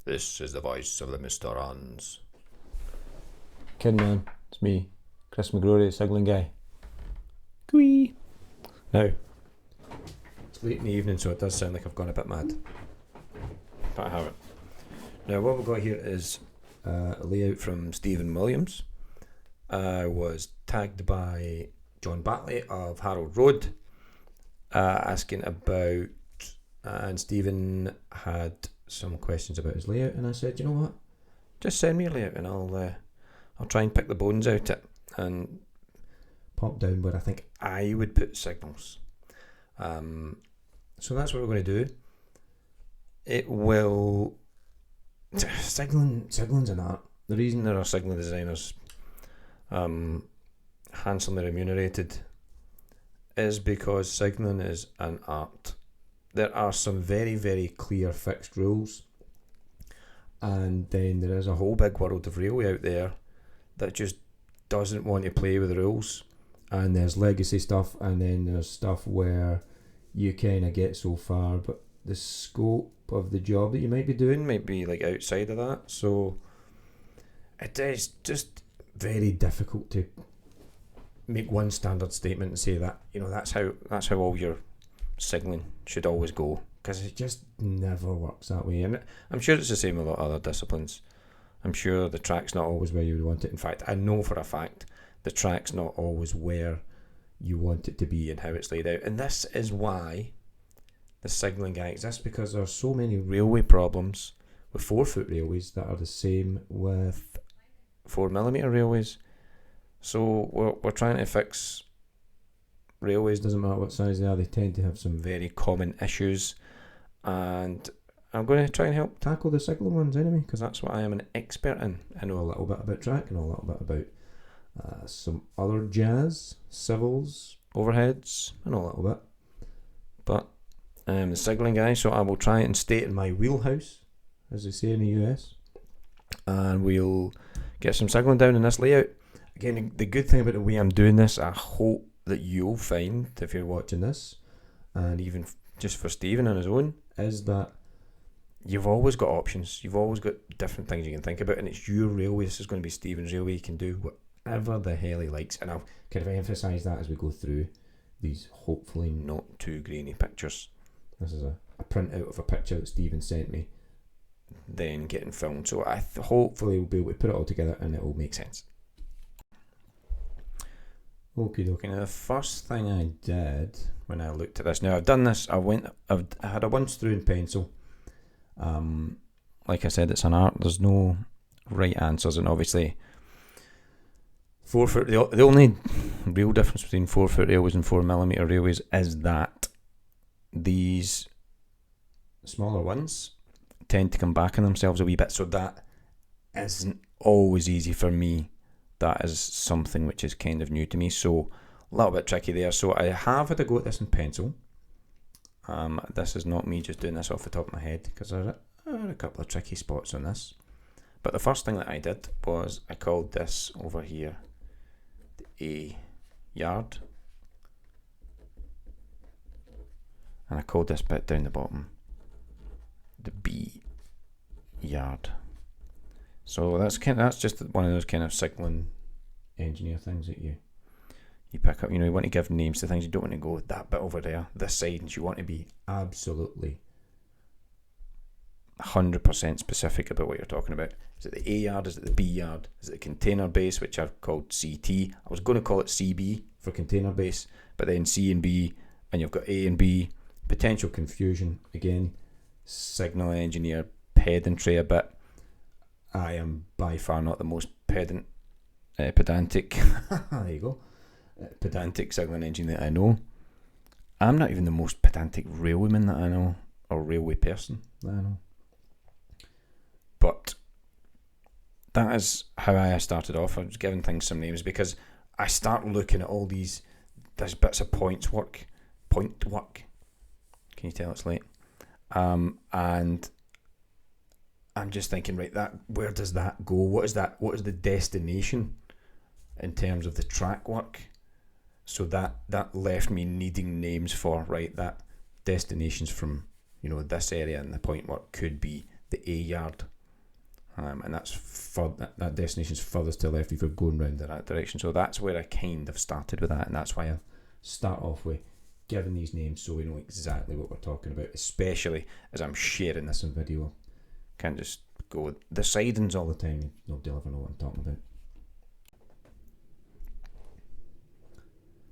This is the voice of the Mr. Ans. Kid man, it's me, Chris McGrory, Signalling Guy. Gwee. Now, it's late in the evening, so it does sound like I've gone a bit mad. But I haven't. Now, what we've got here is a layout from Stephen Williams. I was tagged by John Batley of Harold Road, asking about, and Stephen had some questions about his layout, and I said, you know what, just send me a layout and I'll try and pick the bones out it and pop down where I think I would put signals. So that's what we're going to do. It will... Signalling's an art. The reason there are signal designers handsomely remunerated is because signalling is an art. There are some very, very clear fixed rules, and then there is a whole big world of railway out there that just doesn't want to play with the rules. And there's legacy stuff, and then there's stuff where you kind of get so far, but the scope of the job that you might be doing might be like outside of that. So it is just very difficult to make one standard statement and say that, you know, that's how all your signalling should always go, because it just never works that way. And I'm sure it's the same with a lot of other disciplines. I'm sure the track's not always where you would want it. In fact, I know for a fact the track's not always where you want it to be and how it's laid out. And this is why the Signalling Guy exists, because there are so many railway problems with 4-foot railways that are the same with 4mm railways. So we're trying to fix railways, doesn't matter what size they are, they tend to have some very common issues. And I'm going to try and help tackle the signalling ones anyway, because that's what I am an expert in. I know a little bit about track and a little bit about some other jazz, civils, overheads, and a little bit. But I'm the signalling guy, so I will try and stay in my wheelhouse, as they say in the US, and we'll get some signalling down in this layout. Again, the good thing about the way I'm doing this, I hope that you'll find, if you're watching this, and even just for Stephen on his own, is that you've always got options. You've always got different things you can think about, and it's your railway. This is going to be Stephen's railway. He can do whatever the hell he likes, and I'll kind of emphasise that as we go through these hopefully not too grainy pictures. This is a printout of a picture that Stephen sent me, then getting filmed. So I hopefully we'll be able to put it all together and it will make sense. Okie dokie. Now the first thing I did when I looked at this, now I've done this, I had a once through in pencil. Like I said, it's an art. There's no right answers, and obviously 4-foot. The only real difference between 4-foot railways and 4mm railways is that these smaller ones tend to come back on themselves a wee bit, so that isn't always easy for me. That is something which is kind of new to me, so a little bit tricky there. So I have had a go at this in pencil. This is not me just doing this off the top of my head, because there are a couple of tricky spots on this. But the first thing that I did was I called this over here the A yard, and I called this bit down the bottom the B yard. So that's just one of those kind of signalling engineer things that you pick up. You know, you want to give names to things. You don't want to go that bit over there, this side, and you want to be absolutely 100% specific about what you're talking about. Is it the A yard? Is it the B yard? Is it the container base, which I've called CT? I was going to call it CB for container base, but then C and B, and you've got A and B. Potential confusion. Again, signal engineer pedantry a bit. I am by far not the most pedantic there you go, pedantic signalling engineer that I know. I'm not even the most pedantic railwayman that I know, or railway person that I know. But that is how I started off. I was giving things some names because I start looking at all these bits of point work. Can you tell it's late? And I'm just thinking, right, that where does that go? What is that? What is the destination in terms of the track work? So that left me needing names for, right, that destinations from, you know, this area, and the point work could be the A yard and that's that destination's furthest to the left if you're going round in that direction. So that's where I kind of started with that, and that's why I start off with giving these names so we know exactly what we're talking about, especially as I'm sharing this in video. Can't just go with the sidings all the time. Nobody will ever know what I'm talking about.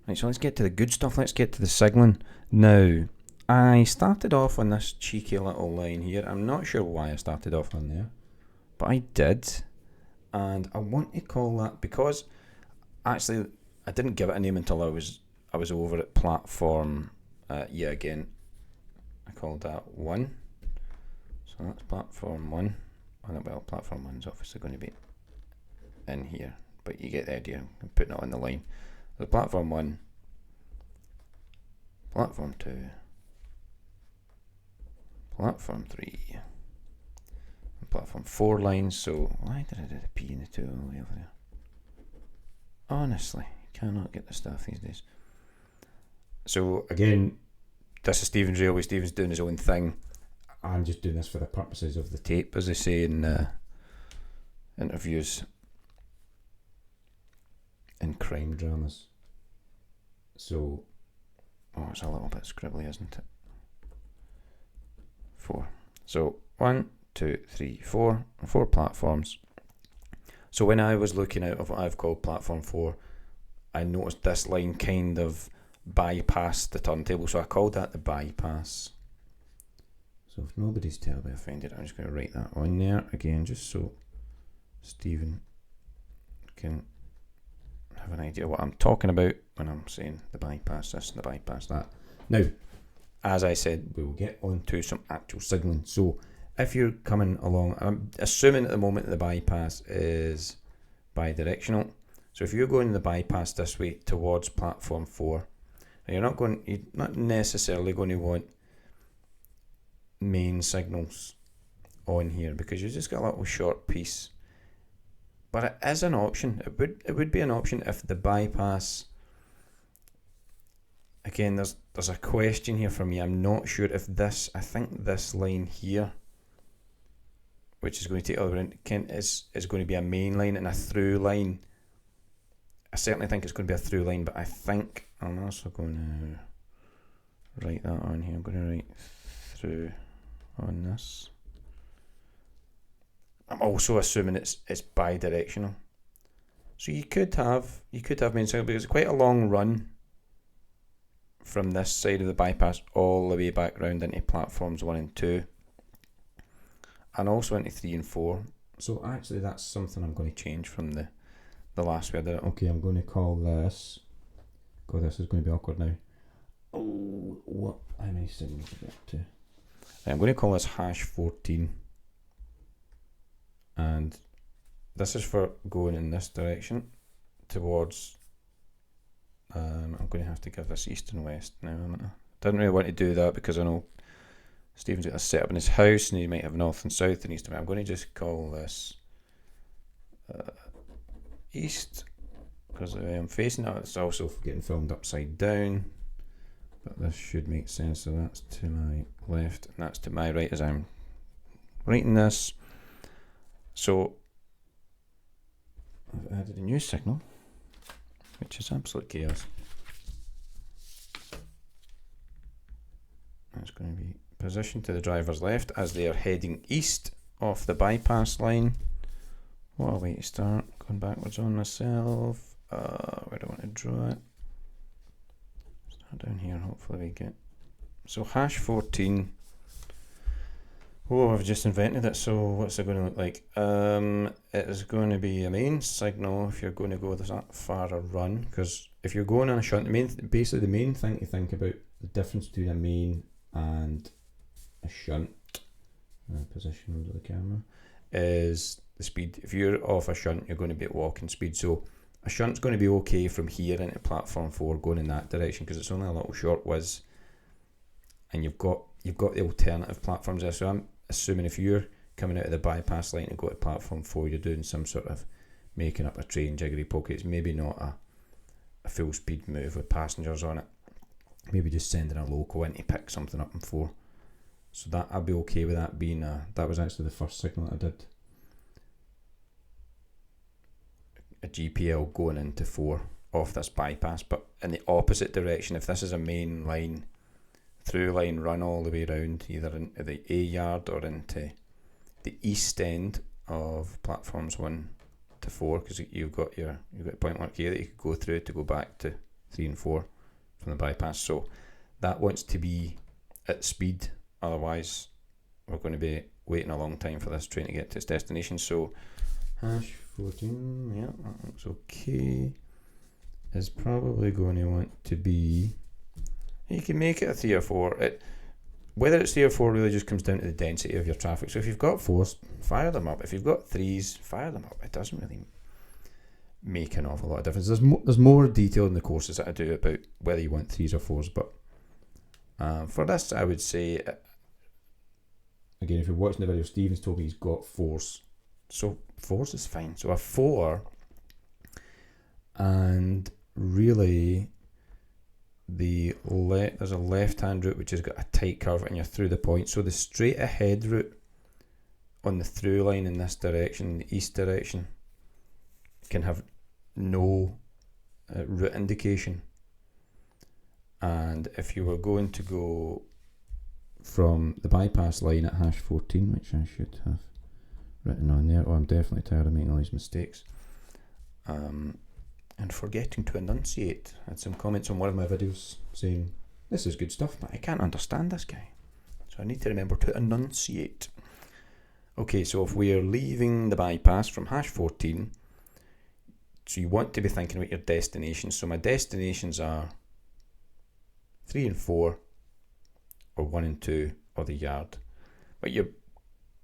Right, so let's get to the good stuff. Let's get to the signalling. Now, I started off on this cheeky little line here. I'm not sure why I started off on there, but I did. And I want to call that, because actually I didn't give it a name until I was over at platform, again. I called that 1. So that's platform 1. Well, platform 1 is obviously going to be in here, but you get the idea. I'm putting it on the line. So platform 1, platform 2, platform 3, and platform 4 lines. So why did I do the P and the 2 all the way over there? Honestly, you cannot get the stuff these days. So again, this is Stephen's Railway. Stephen's doing his own thing. I'm just doing this for the purposes of the tape, as they say in interviews in crime dramas. So, it's a little bit scribbly, isn't it? 4. So 1, 2, 3, 4, 4 platforms. So when I was looking out of what I've called platform 4, I noticed this line kind of bypassed the turntable, so I called that the bypass. So if nobody's terribly offended, I'm just going to write that on there again, just so Stephen can have an idea what I'm talking about when I'm saying the bypass this and the bypass that. Now, as I said, we will get on to some actual signalling. So if you're coming along, I'm assuming at the moment the bypass is bi-directional. So if you're going the bypass this way towards platform 4, you're not necessarily going to want main signals on here, because you just got a little short piece. But it is an option. It would be an option if the bypass. Again, there's a question here for me. I'm not sure if this. I think this line here, which is going to take all the way around, is going to be a main line and a through line. I certainly think it's going to be a through line, but I think I'm also going to write that on here. I'm going to write through on this. I'm also assuming it's bi-directional. So you could have main signal, because it's quite a long run from this side of the bypass all the way back round into platforms 1 and 2, and also into 3 and 4. So actually that's something I'm going to change from the last way I did it. Okay, I'm going to call this. God, this is going to be awkward now. Oh, what? How many signals have I got to? I'm going to call this hash 14. And this is for going in this direction towards. I'm going to have to give this east and west now. Didn't really want to do that because I know Stephen's got a setup in his house and he might have north and south and east and west. I'm going to just call this east, because the way I'm facing it, it's also getting filmed upside down. But this should make sense. So that's to my left and that's to my right as I'm writing this. So I've added a new signal, which is absolute chaos. It's going to be positioned to the driver's left as they are heading east off the bypass line. What a way to start. Going backwards on myself. Where do I want to draw it? Start down here, hopefully we get. So hash 14. Oh, I've just invented it, so what's it going to look like? It is going to be a main signal if you're going to go that far a run, because if you're going on a shunt, basically the main thing to think about, the difference between a main and a shunt, position under the camera, is the speed. If you're off a shunt, you're going to be at walking speed, so a shunt's going to be okay from here into platform 4 going in that direction, because it's only a little short whiz, and you've got the alternative platforms there. So I'm assuming if you're coming out of the bypass line to go to platform 4, you're doing some sort of making up a train jiggery poke. It's maybe not a full speed move with passengers on it, maybe just sending a loco in to pick something up in 4. So that I'll be okay with that being that was actually the first signal that I did. a GPL going into 4 off this bypass, but in the opposite direction. If this is a main line, through line run all the way around, either into the A yard or into the east end of platforms 1 to 4, because you've got point work here that you could go through to go back to 3 and 4 from the bypass. So that wants to be at speed, otherwise we're going to be waiting a long time for this train to get to its destination. So hash 14, yeah, that looks okay, is probably going to want to be, you can make it a 3 or 4. Whether it's 3 or 4 really just comes down to the density of your traffic. So if you've got 4s, fire them up. If you've got 3s, fire them up. It doesn't really make an awful lot of difference. There's more detail in the courses that I do about whether you want 3s or 4s, but for this I would say, again, if you're watching the video, Stephen's told me he's got 4s, so 4s is fine. So a 4, and really there's a left-hand route which has got a tight curve and you're through the point. So the straight ahead route on the through line in this direction, the east direction, can have no route indication. And if you were going to go from the bypass line at hash 14, which I should have written on there, I'm definitely tired of making all these mistakes and forgetting to enunciate. I had some comments on one of my videos saying this is good stuff, but I can't understand this guy, so I need to remember to enunciate. Okay, so if we are leaving the bypass from hash 14, so you want to be thinking about your destinations. So my destinations are 3 and 4, or 1 and 2, or the yard. But you're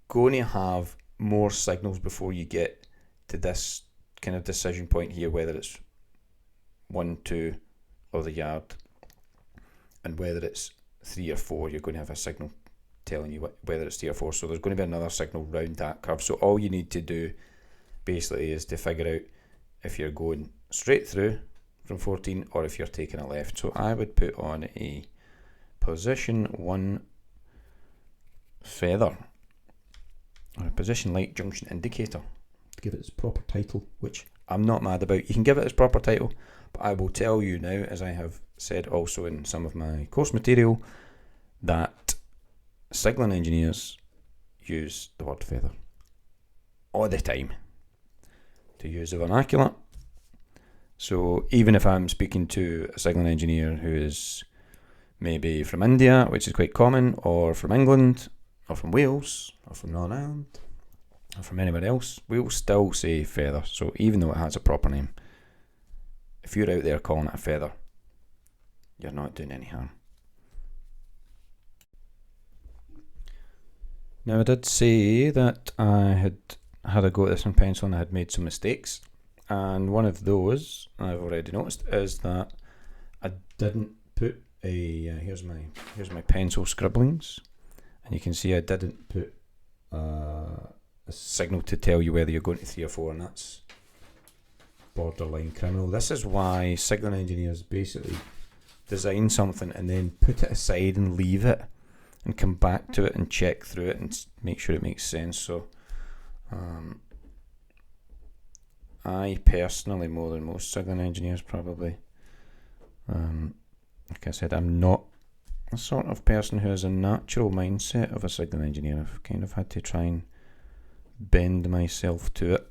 going to have more signals before you get to this kind of decision point here, whether it's 1, 2, or the yard, and whether it's 3 or 4. You're going to have a signal telling you whether it's 3 or 4. So there's going to be another signal round that curve. So all you need to do basically is to figure out if you're going straight through from 14 or if you're taking a left. So I would put on a position 1 feather, or a position light junction indicator, to give it its proper title, which I'm not mad about. You can give it its proper title, but I will tell you now, as I have said also in some of my course material, that signalling engineers use the word feather all the time to use the vernacular. So even if I'm speaking to a signalling engineer who is maybe from India, which is quite common, or from England, or from Wales, or from Northern Ireland, or from anywhere else, we will still say feather. So even though it has a proper name, if you're out there calling it a feather, you're not doing any harm. Now I did say that I had a go at this in pencil and I had made some mistakes, and one of those I've already noticed is that I didn't put a here's my pencil scribblings, and you can see I didn't put a signal to tell you whether you're going to 3 or 4, and that's borderline criminal. This is why signalling engineers basically design something and then put it aside and leave it and come back to it and check through it and make sure it makes sense. So I personally, more than most signalling engineers probably, like I said, I'm not a sort of person who has a natural mindset of a signalling engineer. I've kind of had to try and bend myself to it.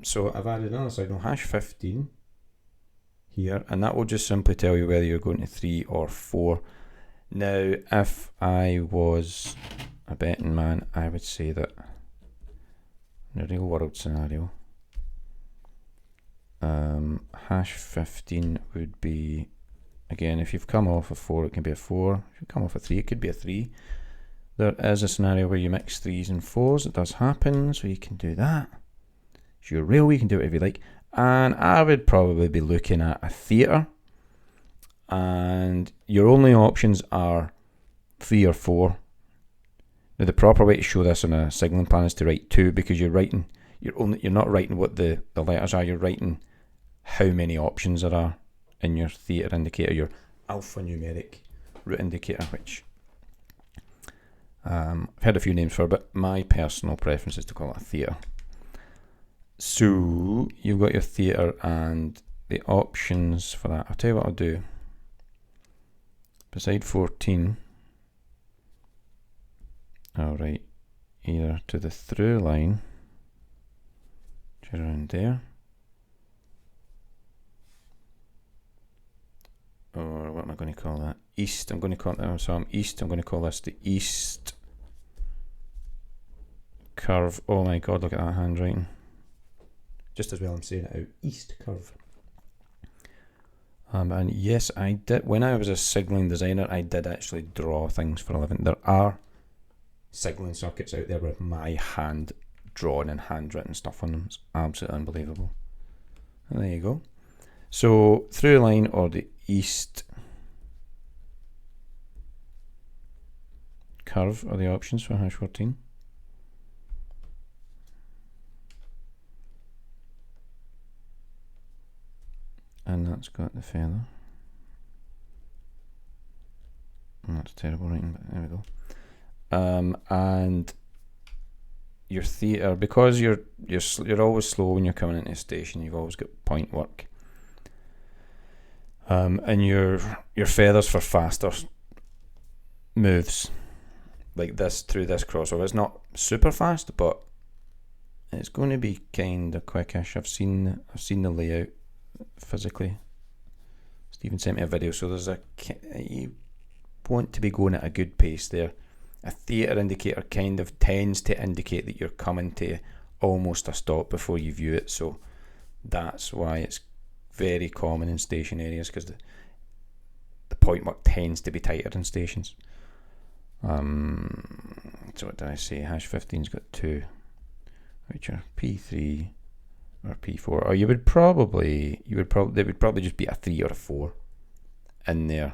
So I've added another signal, hash 15 here, and that will just simply tell you whether you're going to 3 or 4. Now, if I was a betting man, I would say that in a real world scenario, hash 15 would be, again, if you've come off a 4, it can be a 4. If you come off a 3, it could be a 3. There is a scenario where you mix 3s and 4s. It does happen, so you can do that. It's your rail, you can do whatever you like. And I would probably be looking at a theatre, and your only options are 3 or 4. Now the proper way to show this on a signalling plan is to write 2, because you're not writing what the letters are, you're writing how many options there are in your theatre indicator, your alphanumeric route indicator, which I've had a few names for, but my personal preference is to call it a theatre. So you've got your theatre and the options for that. I'll tell you what I'll do. Beside 14, I'll write either to the through line, which is around there, or what am I going to call that? East. I'm going to call it. So I'm east. I'm going to call this the east curve. Oh my god! Look at that handwriting. Just as well I'm saying it out. East curve. And yes, I did. When I was a signalling designer, I did actually draw things for a living. There are signalling circuits out there with my hand drawn and handwritten stuff on them. It's absolutely unbelievable. And there you go. So through line or the east curve are the options for hash 14. And that's got the feather. And that's terrible writing, but there we go. And your theatre, because you're always slow when you're coming into a station. You've always got point work. And your feathers for faster moves, like this through this crossover. It's not super fast, but it's going to be kind of quickish. I've seen the layout physically. Stephen sent me a video, so you want to be going at a good pace there. A theatre indicator kind of tends to indicate that you're coming to almost a stop before you view it, so that's why it's very common in station areas, because the point work tends to be tighter in stations. So what did I say? Hash 15's got 2, which are P3 or P4, or they would probably just be a 3 or a 4 in there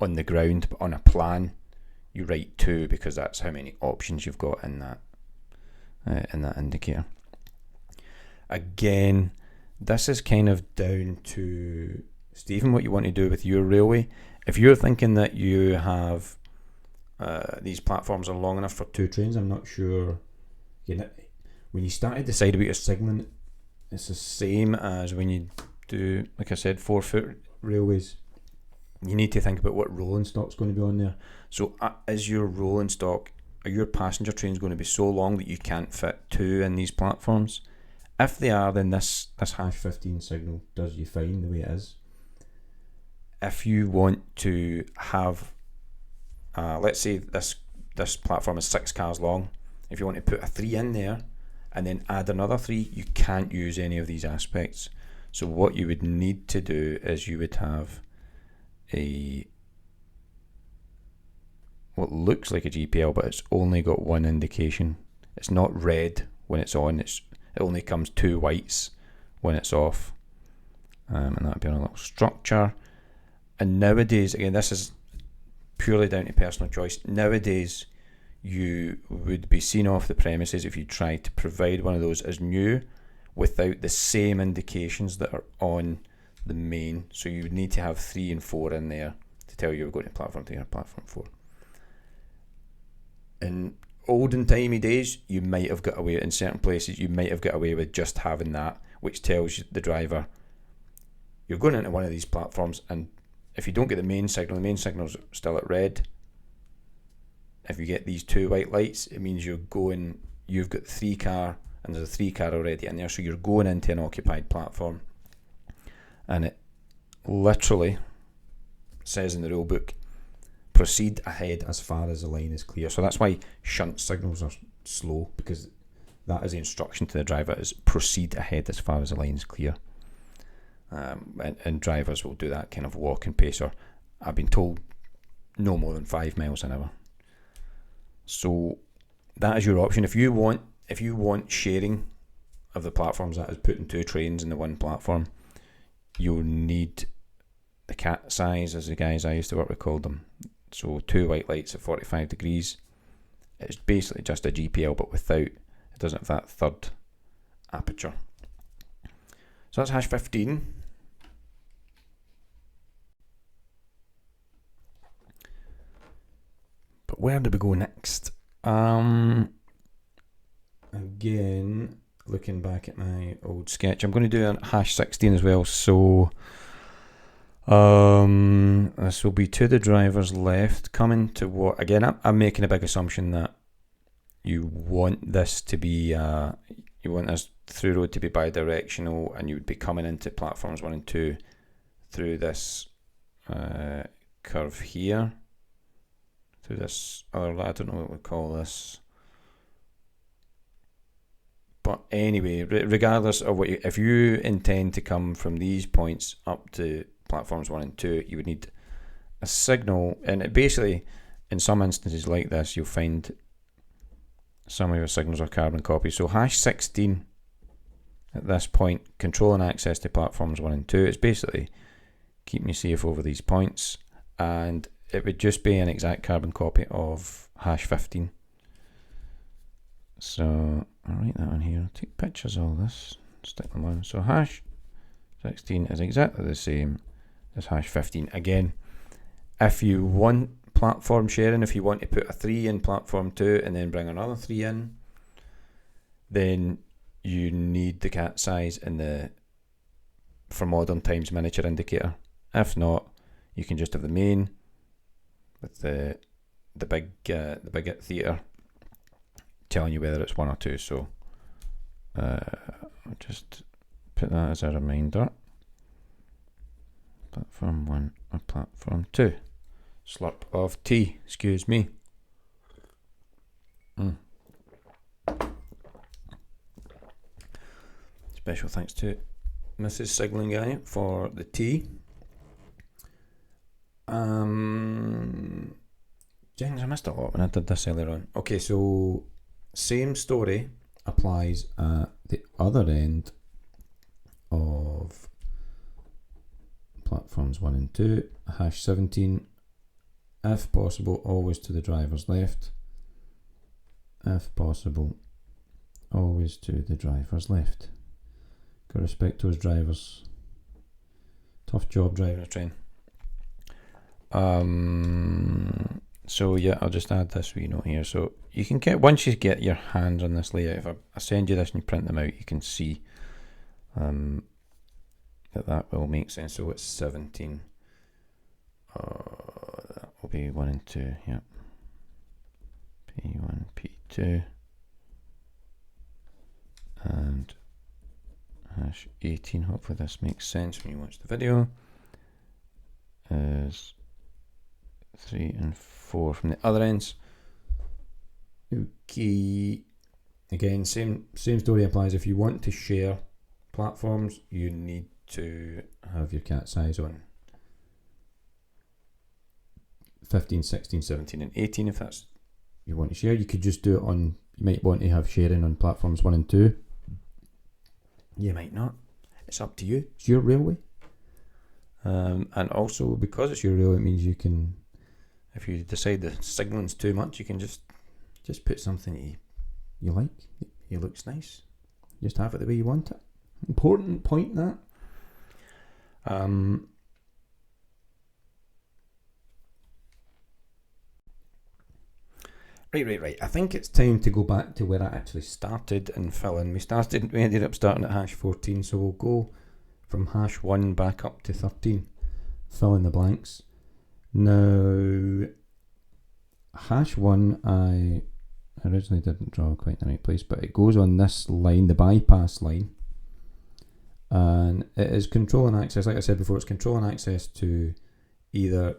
on the ground, but on a plan you write 2 because that's how many options you've got in that indicator. Again, this is kind of down to Stephen, what you want to do with your railway. If you're thinking that you have these platforms are long enough for 2 trains, I'm not sure. When you start to decide about your signalling, it's the same as when you do, like I said, 4-foot railways. You need to think about what rolling stock's going to be on there. So is your rolling stock, are your passenger trains going to be so long that you can't fit 2 in these platforms? If they are, then this hash 15 signal does you fine the way it is. If you want to have, let's say this platform is 6 cars long, if you want to put a 3 in there and then add another 3, you can't use any of these aspects. So what you would need to do is you would have what looks like a GPL, but it's only got one indication. It's not red when it's on, it only comes 2 whites when it's off. And that would be on a little structure. And nowadays, again, this is purely down to personal choice. Nowadays, you would be seen off the premises if you tried to provide one of those as new without the same indications that are on the main. So you would need to have 3 and 4 in there to tell you you're going to platform 3 or platform 4. In olden timey days, you might have got away, in certain places, you might have got away with just having that, which tells the driver you're going into one of these platforms, and if you don't get the main signal's still at red. If you get these 2 white lights, it means you've got 3 car, and there's a 3 car already in there, so you're going into an occupied platform. And it literally says in the rule book, proceed ahead as far as the line is clear. So that's why shunt signals are slow, because that is the instruction to the driver, is proceed ahead as far as the line is clear. And drivers will do that kind of walking pace, or I've been told no more than 5 miles an hour. So that is your option. If you want sharing of the platforms, that is putting 2 trains in the one platform, you'll need the cat size, as the guys I used to work with called them. So 2 white lights at 45 degrees. It's basically just a GPL, but it doesn't have that third aperture. So that's hash 15. But where do we go next? Again, looking back at my old sketch. I'm going to do a hash 16 as well. So this will be to the driver's left, coming to what? Again, I'm making a big assumption that you want this to be, you want this through road to be bi-directional, and you would be coming into platforms 1 and 2 through this curve here, through this other, I don't know what we call this. But anyway, regardless of what if you intend to come from these points up to platforms 1 and 2, you would need a signal, and it basically, in some instances like this, you'll find some of your signals are carbon copies. So hash 16 at this point, controlling access to platforms 1 and 2, it's basically keep me safe over these points, and it would just be an exact carbon copy of hash 15. So I'll write that on here, I'll take pictures of all this, stick them on. So hash 16 is exactly the same as hash 15. Again, if you want platform sharing, if you want to put a 3 in platform 2 and then bring another 3 in, then you need the cat size in the for modern times miniature indicator. If not, you can just have the main with the big theater telling you whether it's 1 or 2. So I'll just put that as a reminder. Platform 1 or platform 2. Slurp of tea, excuse me. Special thanks to Mrs. Signalling Guy for the tea. James, I missed a lot when I did this earlier on. Okay, so same story applies at the other end of platforms 1 and 2. Hash 17, if possible, always to the driver's left. If possible, always to the driver's left. Got to respect those drivers. Tough job driving a train. So yeah, I'll just add this wee note here. So you can get, once you get your hands on this layout, if I send you this and you print them out, you can see that will make sense. So it's 17. That will be 1 and 2. Yep. P1, P2, and hash 18. Hopefully this makes sense when you watch the video. Is 3 and 4 from the other ends. Okay. Again, same story applies. If you want to share platforms, you need to have your cat size on 15, 16, 17 and 18 if that's you want to share. You could just do it on, you might want to have sharing on platforms 1 and 2. You might not. It's up to you. It's your railway. And also, because it's your railway, it means you can, if you decide the signalling's too much, you can just put something you like. It looks nice. Just have it the way you want it. Important point, that. Right. I think it's time to go back to where I actually started and fill in. We ended up starting at hash 14, so we'll go from hash 1 back up to 13. Fill in the blanks. Now, hash 1 I originally didn't draw quite in the right place, but it goes on this line, the bypass line. And it is controlling access, like I said before, it's controlling access to either,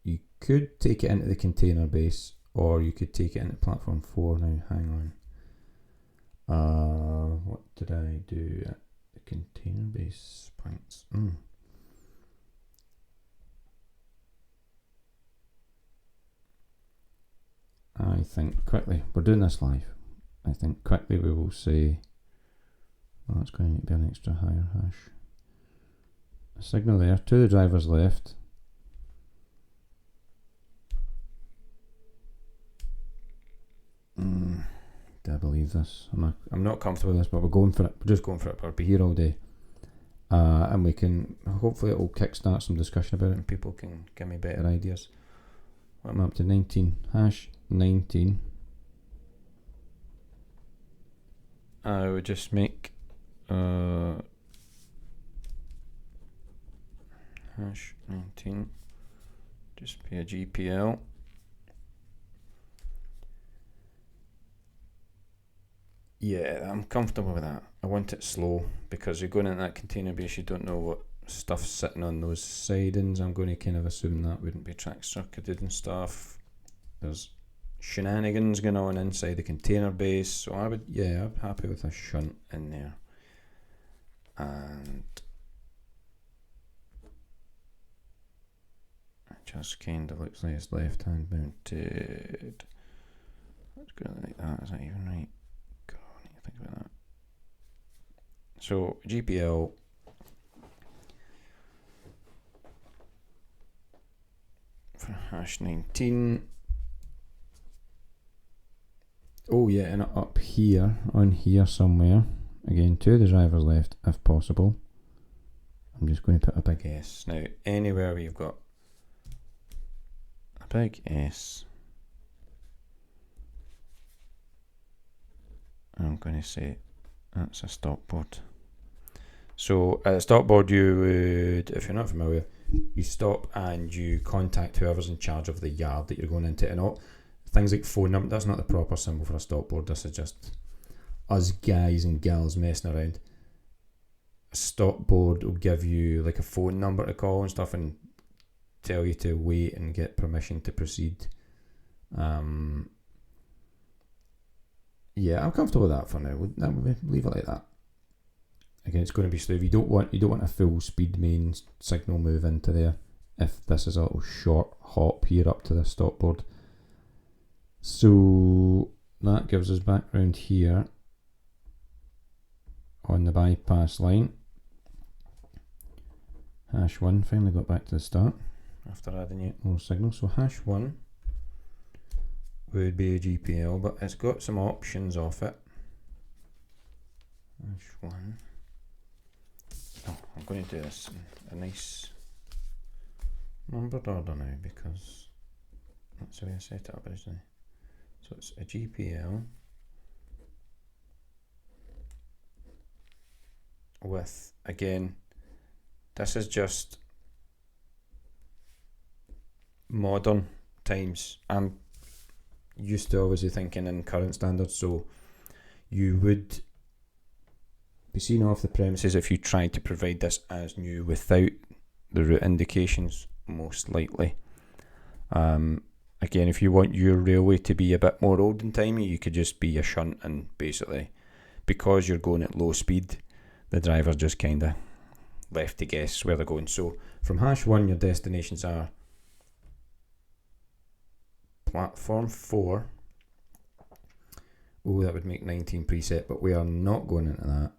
you could take it into the container base, or you could take it into platform 4. Now, hang on. What did I do at the container base points? I think quickly, we're doing this live. I think quickly we will say, well, that's going to need to be an extra higher hash. A signal there to the driver's left. Do I believe this? I'm not comfortable with this, but we're going for it. We're just going for it. We'll be here all day. And we can, hopefully it will kickstart some discussion about it and people can give me better ideas. What am I up to? 19. Hash 19. I would just make hash 19 just be a GPL. Yeah, I'm comfortable with that. I want it slow because you're going into that container base, you don't know what stuff's sitting on those sidings. I'm going to kind of assume that wouldn't be track circuited and stuff. There's shenanigans going on inside the container base, so I'm happy with a shunt in there. And it just kind of looks like it's left hand mounted. Let's go like that. Is that even right? God, I need to think about that. So GPL. For hash 19. Oh yeah, and up here, on here somewhere, again, 2 of the drivers left if possible. I'm just going to put a big S. Now, anywhere where you've got a big S, I'm going to say that's a stop board. So at a stop board, you would, if you're not familiar, you stop and you contact whoever's in charge of the yard that you're going into. And all things like phone number, that's not the proper symbol for a stop board. This is just us guys and gals messing around. A stop board will give you like a phone number to call and stuff and tell you to wait and get permission to proceed. Yeah, I'm comfortable with that for now. We'll leave it like that. Again, it's going to be slow. You don't want a full speed main signal move into there if this is a little short hop here up to the stop board. So that gives us back round here on the bypass line. Hash 1 finally got back to the start after adding yet more signal. So hash 1 would be a GPL, but it's got some options off it. Hash 1. Oh, I'm going to do this in a nice numbered order now because that's the way I set it up originally. So it's a GPL with, again, this is just modern times. I'm used to obviously thinking in current standards, so you would be seen off the premises if you tried to provide this as new without the route indications, most likely. Again, if you want your railway to be a bit more olden timey, you could just be a shunt, and basically, because you're going at low speed, the driver's just kind of left to guess where they're going. So from hash 1, your destinations are platform 4. Oh, that would make 19 preset, but we are not going into that.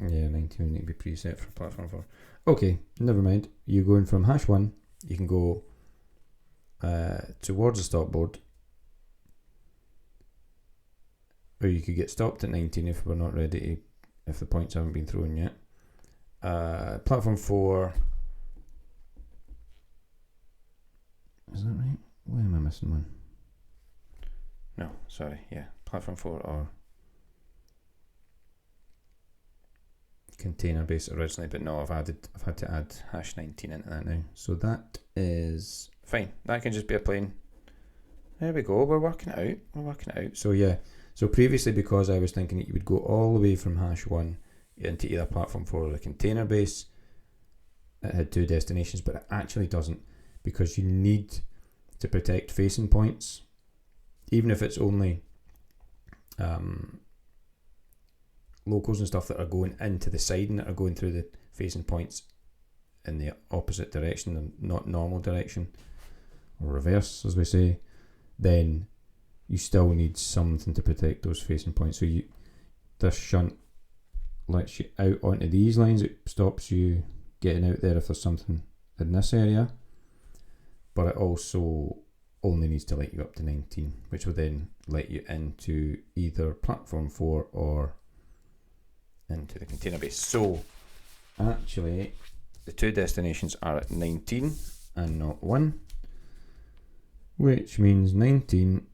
Yeah, 19 would need to be preset for platform 4. Okay, never mind. You're going from hash 1, you can go towards the stop board, or you could get stopped at 19 if we're not ready to, if the points haven't been thrown yet. Platform 4. Is that right? Why am I missing one? No, sorry, yeah. Platform 4 or container base originally, but no, I've had to add hash 19 into that now. So that is fine. That can just be a plain. There we go. We're working it out. So yeah. So previously, because I was thinking that you would go all the way from hash 1 into either platform 4 or the container base, it had 2 destinations, but it actually doesn't, because you need to protect facing points, even if it's only locals and stuff that are going into the siding that are going through the facing points in the opposite direction and not normal direction, or reverse as we say, then you still need something to protect those facing points. So this shunt lets you out onto these lines. It stops you getting out there if there's something in this area, but it also only needs to let you up to 19, which will then let you into either platform 4 or into the container base. So actually the 2 destinations are at 19 and not 1, which means 19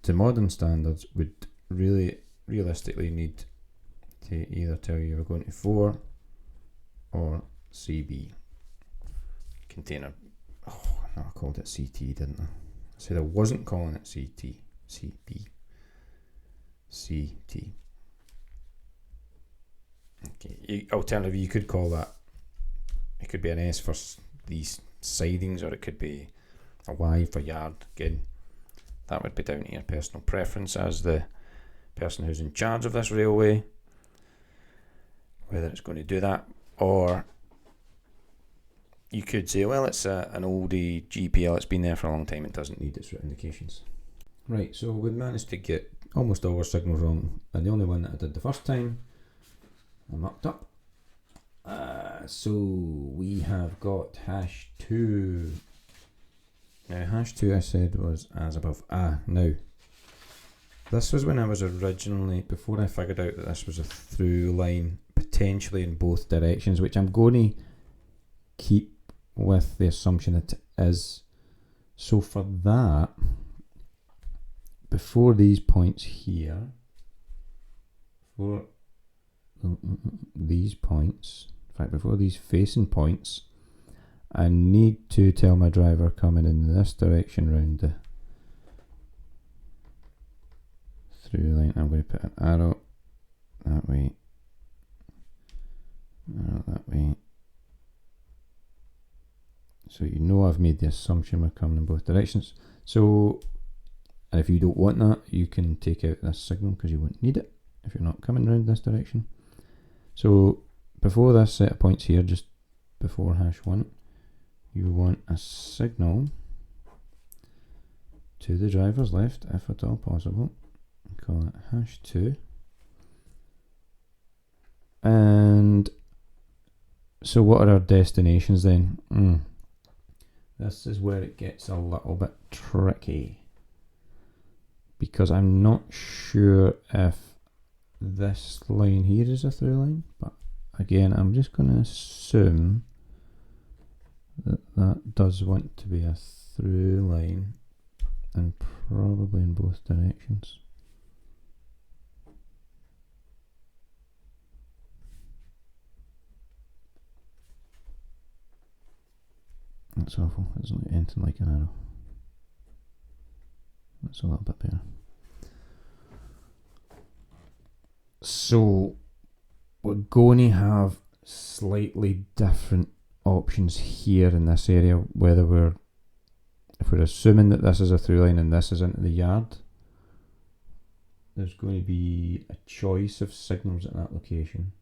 to modern standards, would realistically need to either tell you you're going to 4 or CB. Container. Oh, no, I called it CT, didn't I? I said I wasn't calling it CT. CB. CT. Okay. Alternatively, you could call that. It could be an S for these sidings, or it could be a Y for yard. Again, that would be down to your personal preference as the person who's in charge of this railway, whether it's going to do that, or you could say, well, it's an oldie GPL, it's been there for a long time, it doesn't need its route indications. Right, so we managed to get almost all our signals wrong, and the only one that I did the first time, I mucked up. So we have got hash 2. Now hash 2 I said was as above. Now this was when I was originally, before I figured out that this was a through line potentially in both directions, which I'm going to keep with the assumption that it is. So for that, before these points here, for these points, in fact before these facing points, I need to tell my driver coming in this direction round the through line, I'm going to put an arrow that way, arrow that way, so you know I've made the assumption we're coming in both directions. So, and if you don't want that, you can take out this signal because you won't need it if you're not coming around this direction. So before this set of points here, just before hash 1, you want a signal to the driver's left, if at all possible. Call it hash 2. And so what are our destinations then? This is where it gets a little bit tricky, because I'm not sure if this line here is a through line, but again I'm just going to assume that that does want to be a through line, and probably in both directions. That's awful, it's not anything like an arrow. That's a little bit better. So we're going to have slightly different options here in this area, whether if we're assuming that this is a through line and this is into the yard, there's going to be a choice of signals at that location.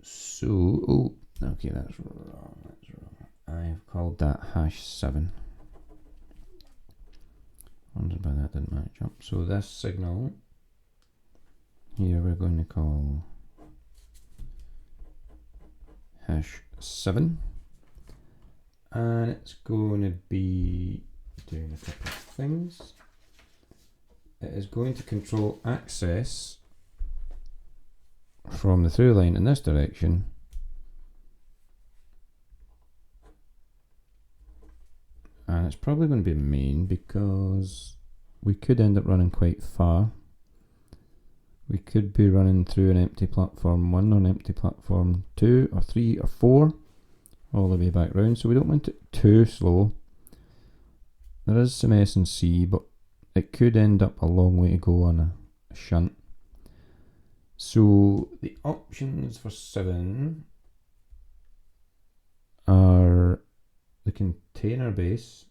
So, okay, that's wrong, I've called that hash 7. Wondered why that didn't match up. So this signal here we're going to call hash 7, and it's going to be doing a couple of things. It is going to control access from the through line in this direction and it's probably going to be main, because we could end up running quite far. We could be running through an empty platform 1 or an empty platform 2 or 3 or 4 all the way back round, so we don't want it too slow. There is some S and C, but it could end up a long way to go on a shunt. So the options for 7 are the container base,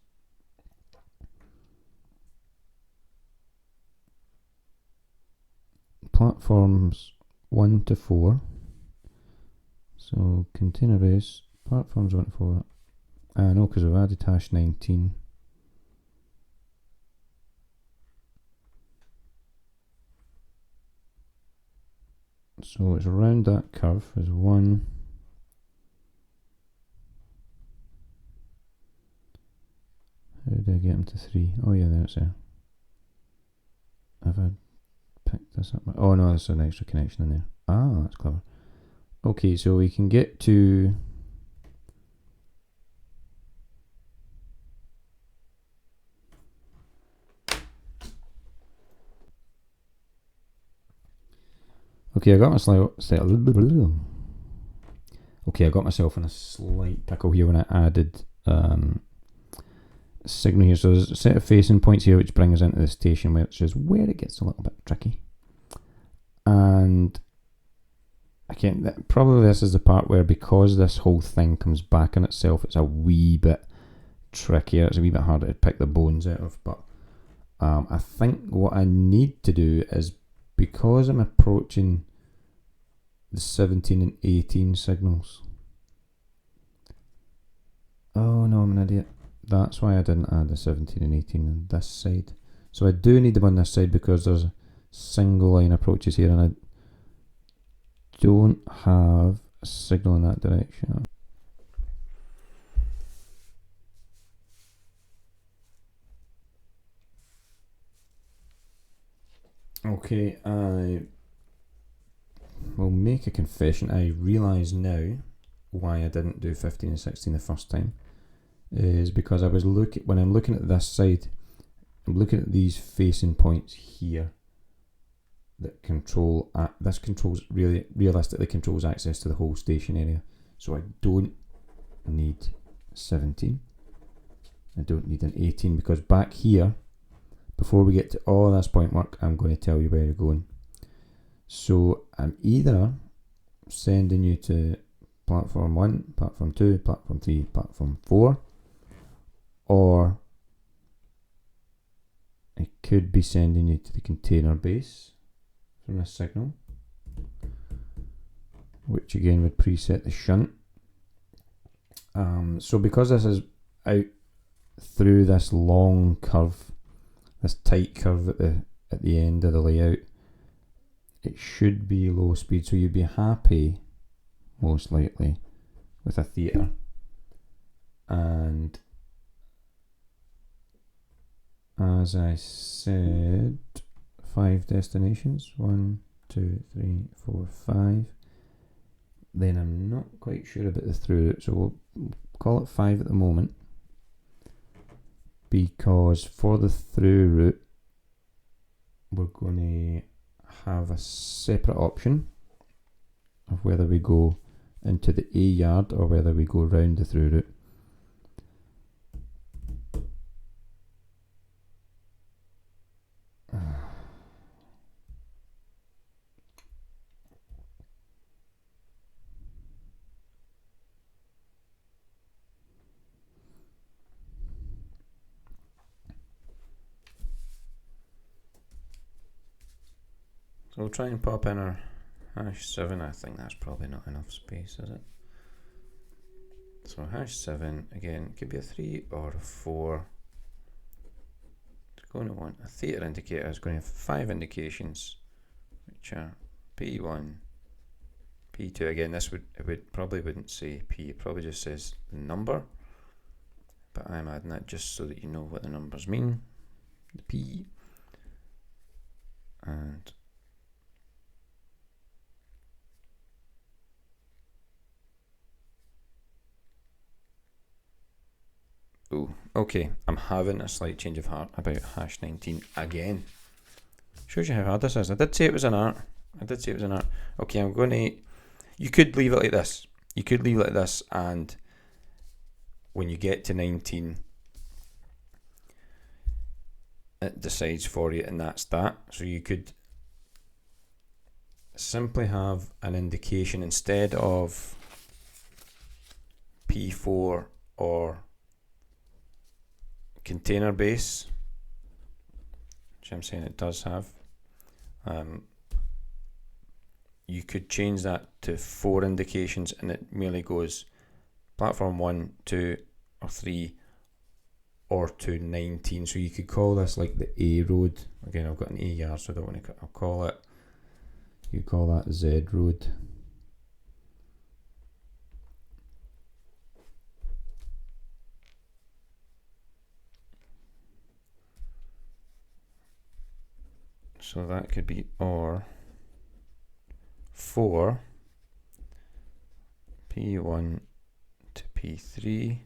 platforms 1 to 4. So container base, platforms 1 to 4. No, because we've added hash 19. So it's around that curve is 1. How did I get him to 3? Oh yeah, there it's there. Have I picked this up? Oh no, there's an extra connection in there. Ah, that's clever. Okay, so we can get to Okay, I got myself in a slight pickle here when I added signal here. So there's a set of facing points here which bring us into the station, which is where it gets a little bit tricky. And probably this is the part where, because this whole thing comes back on itself, it's a wee bit trickier. It's a wee bit harder to pick the bones out of. But I think what I need to do is, because I'm approaching the 17 and 18 signals. Oh no, I'm an idiot. That's why I didn't add the 17 and 18 on this side. So I do need them on this side because there's single line approaches here, and I don't have a signal in that direction. Okay, I will make a confession. I realise now why I didn't do 15 and 16 the first time, is because when I'm looking at this side, I'm looking at these facing points here that realistically controls access to the whole station area. So I don't need 17. I don't need an 18, because back here, before we get to all this point work, I'm going to tell you where you're going. So I'm either sending you to platform 1, platform 2, platform 3, platform 4, or I could be sending you to the container base from this signal, which again would preset the shunt. So because this is out through this long curve, this tight curve at the end of the layout, it should be low speed, so you'd be happy most likely with a theatre. And as I said, 5 destinations, 1, 2, 3, 4, 5. Then I'm not quite sure about the through route, so we'll call it 5 at the moment, because for the through route we're going to have a separate option of whether we go into the A yard or whether we go round the through route. So we'll try and pop in our #7. I think that's probably not enough space, is it? So #7, again, it could be a 3 or a 4. It's going to want a theatre indicator. It's going to have 5 indications, which are P1, P2. Again, probably wouldn't say P, it probably just says the number, but I'm adding that just so that you know what the numbers mean. The P, and okay, I'm having a slight change of heart about #19 again. Shows you how hard this is. I did say it was an art. Okay, I'm going to... You could leave it like this. And when you get to 19, it decides for you, and that's that. So you could simply have an indication instead of P4 or container base, which I'm saying it does have. You could change that to 4 indications, and it merely goes platform 1, 2, or 3, or to 19. So you could call this like the A road. Again, I've got an A yard, so I don't want to. I'll call it. You call that Z road. So that could be or 4 P1 to P3.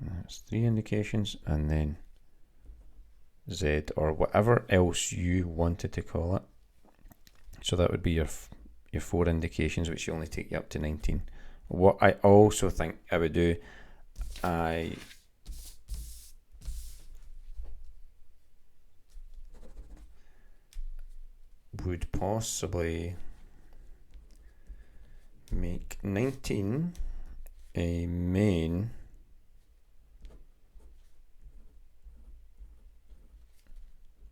That's 3 indications, and then Z or whatever else you wanted to call it. So that would be your 4 indications, which only take you up to 19. What I also think I would do, I would possibly make 19 a main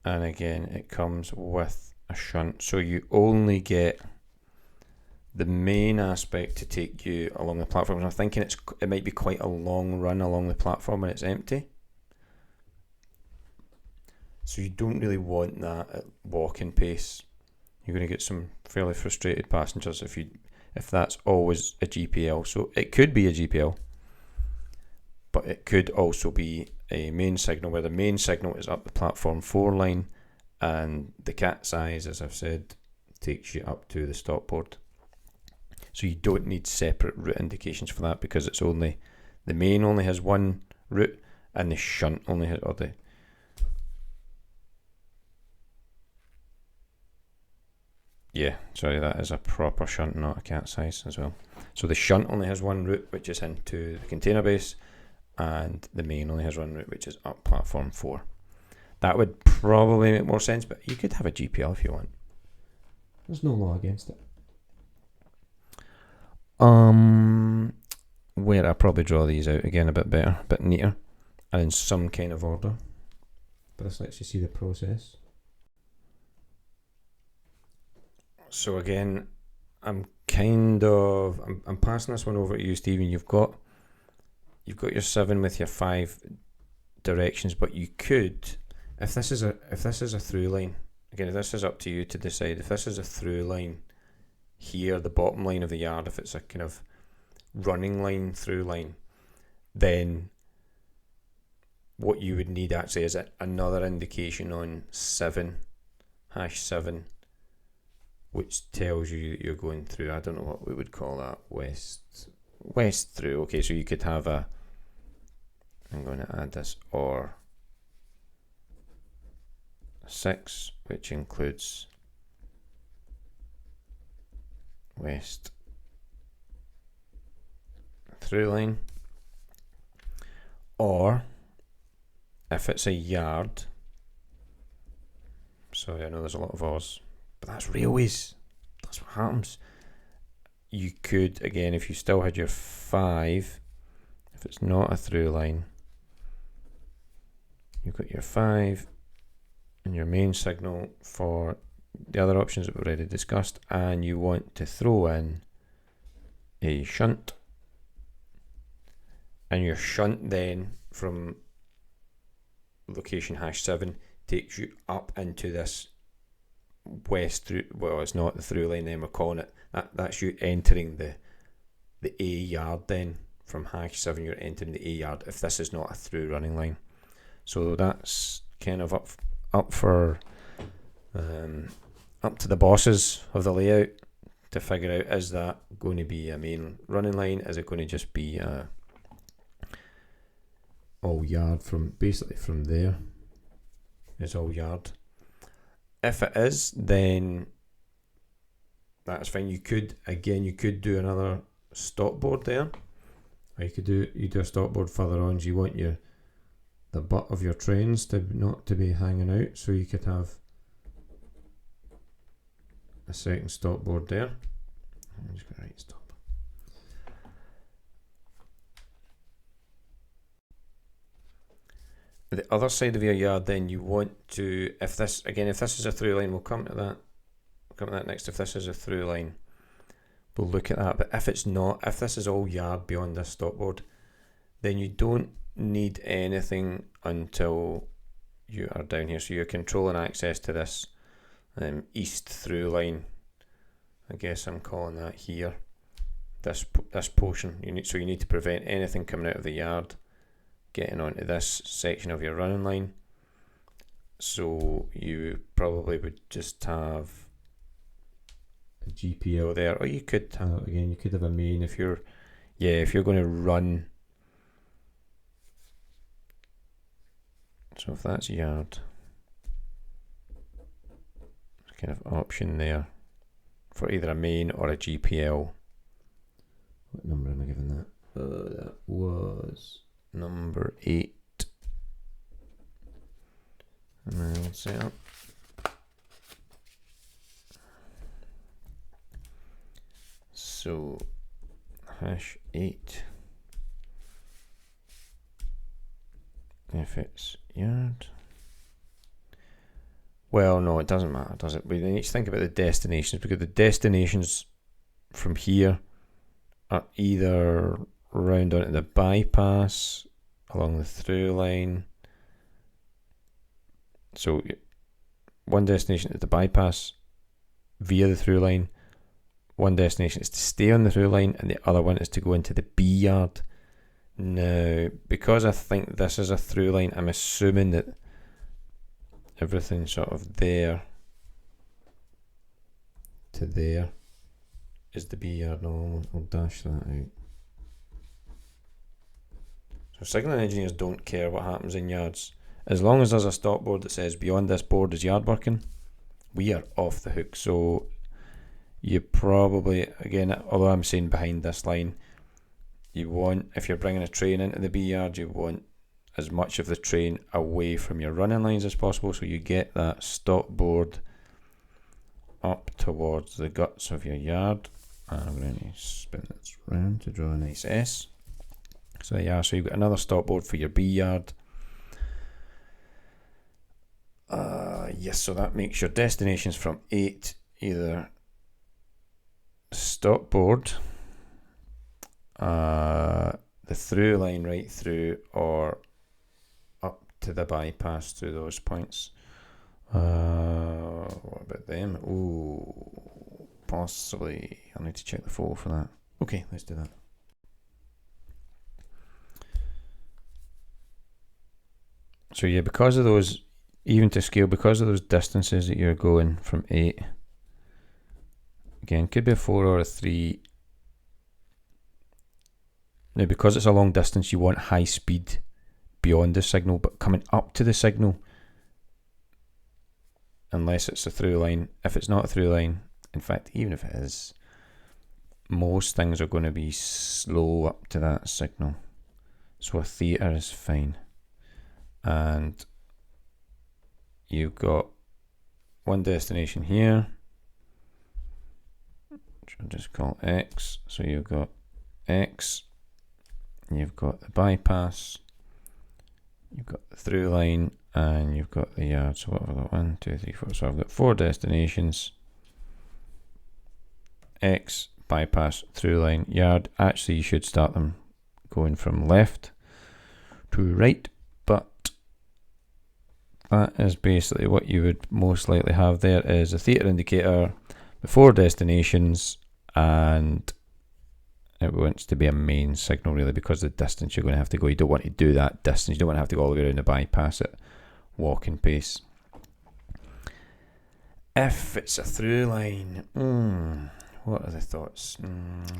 and again it comes with a shunt, so you only get the main aspect to take you along the platform. And I'm thinking it might be quite a long run along the platform when it's empty, so you don't really want that at walking pace. You're going to get some fairly frustrated passengers if that's always a GPL. So it could be a GPL, but it could also be a main signal where the main signal is up the platform 4 line and the cat's eyes, as I've said, takes you up to the stop board. So you don't need separate route indications for that, because it's only the main only has one route and the shunt only has that is a proper shunt, not a cat's eyes as well. So the shunt only has one route, which is into the container base, and the main only has one route, which is up platform 4. That would probably make more sense, but you could have a GPL if you want. There's no law against it. Where I probably draw these out again a bit better, a bit neater, and in some kind of order. But this lets you see the process. So again, I'm passing this one over to you, Stephen. You've got your 7 with your 5 directions, but you could, if this is a through line, again, this is up to you to decide. If this is a through line here, the bottom line of the yard, if it's a kind of running line through line, then what you would need actually is another indication on 7, #7, which tells you that you're going through, I don't know what we would call that, west through. Okay, so you could have I'm going to add this, or 6, which includes west through line, or if it's a yard, sorry, I know there's a lot of O's, but that's railways, that's what happens. You could, again, if you still had your 5, if it's not a through line, you've got your 5 and your main signal for the other options that we've already discussed, and you want to throw in a shunt, and your shunt then from location #7 takes you up into this west through, well, it's not the through line then, we're calling it, that's you entering the A yard. Then from #7 you're entering the A yard if this is not a through running line. So that's kind of up for up to the bosses of the layout to figure out, is that going to be a main running line, is it going to just be all yard from basically from there. It's all yard. If it is, then that's fine. You could do another stop board there, or you do a stop board further on. So you want the butt of your trains to not to be hanging out, so you could have a second stop board there. I'm just going to write stop. The other side of your yard, then you want to, if this is a through line, we'll come to that next. If this is a through line, we'll look at that. But if it's not, if this is all yard beyond this stopboard, then you don't need anything until you are down here. So you're controlling access to this east through line. I guess I'm calling that here. This portion. You need to prevent anything coming out of the yard getting onto this section of your running line. So you probably would just have a GPL there, or you could have, again, you could have a main if you're going to run. So if that's yard, kind of option there. for either a main or a GPL. What number am I giving that? That was number 8. And then we'll set up. So hash 8 if it's yard. Well, no, it doesn't matter, does it? We need to think about the destinations, because the destinations from here are either round onto the bypass along the through line. So one destination is the bypass via the through line, one destination is to stay on the through line, and the other one is to go into the B yard. Now, because I think this is a through line, I'm assuming that everything sort of there to there is the B yard. No, I'll dash that out. So signalling engineers don't care what happens in yards. As long as there's a stop board that says beyond this board is yard working, we are off the hook. So you probably, again, although I'm saying behind this line, you want, if you're bringing a train into the B yard, you want as much of the train away from your running lines as possible, so you get that stop board up towards the guts of your yard. And I'm going to spin this round to draw a nice S. So yeah, so you've got another stop board for your B yard. Yes, so that makes your destinations from 8 either stop board, the through line right through, or up to the bypass through those points. What about them? Ooh, possibly. I'll need to check the photo for that. Okay, let's do that. So yeah, because of those, even to scale, because of those distances that you're going from 8, again, could be a 4 or a 3. Now, because it's a long distance, you want high speed beyond the signal, but coming up to the signal, unless it's a through line, if it's not a through line, in fact, even if it is, most things are going to be slow up to that signal. So a theta is fine. And you've got one destination here, which I'll just call X. So you've got X, you've got the bypass, you've got the through line, and you've got the yard. So what have I got? 1, 2, 3, 4. So I've got 4 destinations: X, bypass, through line, yard. Actually, you should start them going from left to right, but that is basically what you would most likely have. There is a theta indicator, the 4 destinations, and it wants to be a main signal, really, because the distance you're going to have to go, you don't want to do that distance, you don't want to have to go all the way around the bypass at walking pace. If it's a through line, what are the thoughts? You've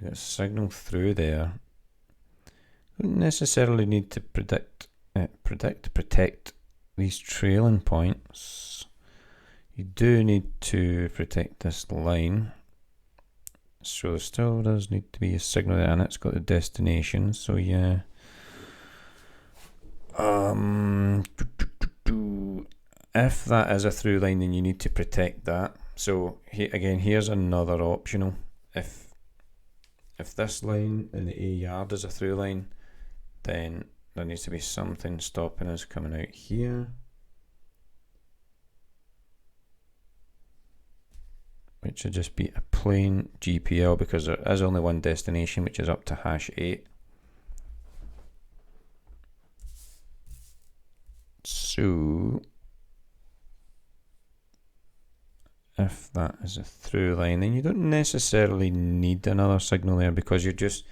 got a signal through there. You don't necessarily need to protect these trailing points. You do need to protect this line. So there still does need to be a signal there, and it's got the destination. So yeah. If that is a through line, then you need to protect that. So again, here's another optional. If this line in the A yard is a through line, then there needs to be something stopping us coming out here, which would just be a plain GPL, because there is only one destination, which is up to hash 8. So if that is a through line, then you don't necessarily need another signal there, because you're just,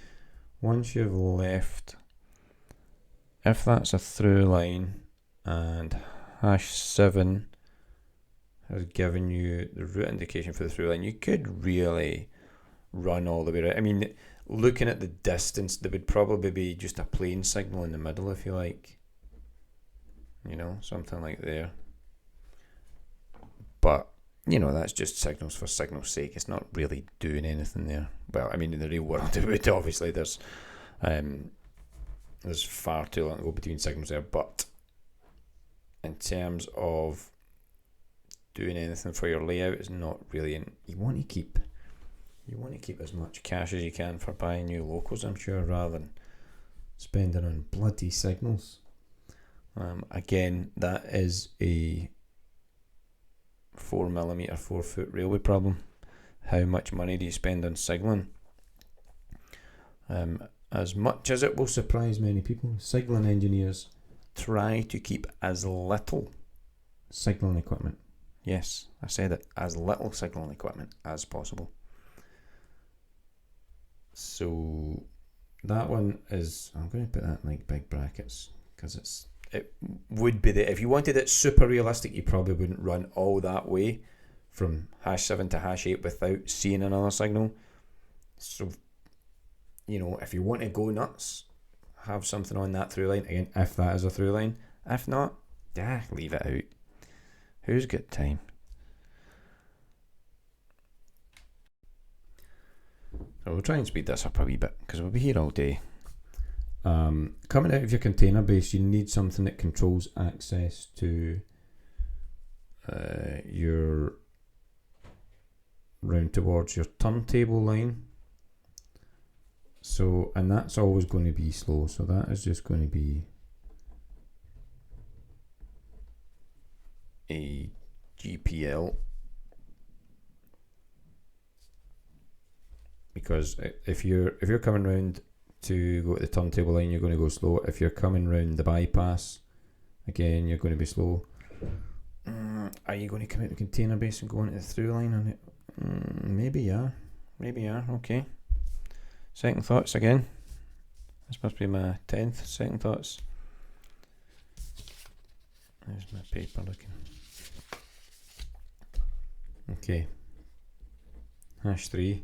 once you've left, if that's a through line and hash 7 has given you the route indication for the through line, you could really run all the way around. I mean, looking at the distance, there would probably be just a plain signal in the middle, if you like. You know, something like there. But you know, that's just signals for signal's sake. It's not really doing anything there. Well, I mean, in the real world, it would obviously. There's far too long to go between signals there, but in terms of doing anything for your layout, it's not really. You want to keep as much cash as you can for buying new locals, I'm sure, rather than spending on bloody signals. Again, that is a 4mm 4-foot railway problem. How much money do you spend on signalling? As much as it will surprise many people, signalling engineers try to keep as little signalling equipment. Yes, I said it, as little signalling equipment as possible. So that one is, I'm going to put that in like big brackets because it would be if you wanted it super realistic, you probably wouldn't run all that way from #7 to #8 without seeing another signal. So, you know, if you want to go nuts, have something on that through line again, if that is a through line. If not, leave it out. Who's got time? So we'll try and speed this up a wee bit because we'll be here all day. Coming out of your container base, you need something that controls access to your round towards your turntable line. So, and that's always going to be slow. So that is just going to be a GPL. Because if you're coming round to go to the turntable line, you're going to go slow. If you're coming round the bypass, again, you're going to be slow. Are you going to come out the container base and go into the through line on it? Maybe, yeah. Okay. Second thoughts again. This must be my 10th second thoughts. There's my paper looking. Okay. #3.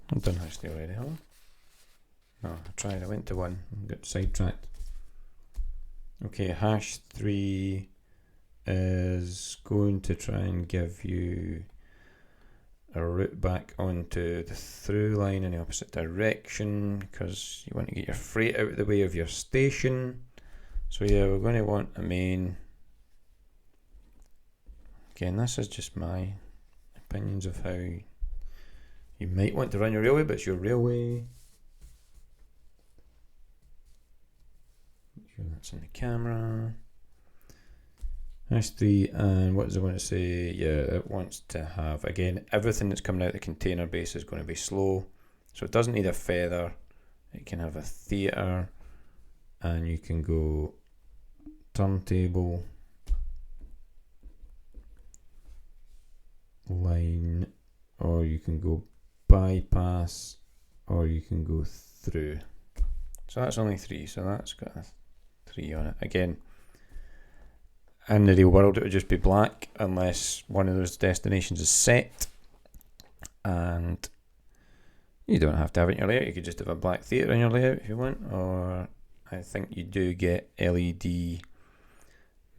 I've done #3 already, huh? No, I tried. I went to 1 and got sidetracked. Okay, #3 is going to try and give you a route back onto the through line in the opposite direction because you want to get your freight out of the way of your station. So yeah, we're going to want a main. Again, this is just my opinions of how you might want to run your railway, but it's your railway. Make sure that's in the camera. #3, and what does it want to say? Yeah, it wants to have, again, everything that's coming out of the container base is going to be slow. So it doesn't need a feather. It can have a theatre, and you can go turntable, line, or you can go bypass, or you can go through. So that's only 3, so that's got a 3 on it. Again, in the real world it would just be black unless one of those destinations is set, and you don't have to have it in your layout. You could just have a black theatre in your layout if you want, or I think you do get LED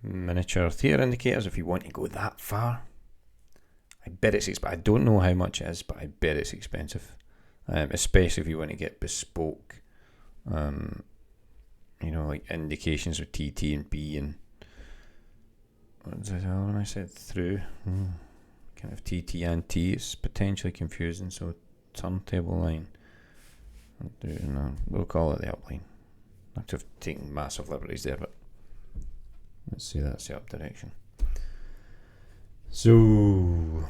miniature theatre indicators if you want to go that far. I bet it's expensive. I don't know how much it is, but I bet it's expensive, especially if you want to get bespoke, you know, like indications of TT and B and what did I say when I said through? Kind of TT and T. It's potentially confusing. So turntable line. We'll call it the up line. I have to have taken massive liberties there, but let's say that's the up direction. So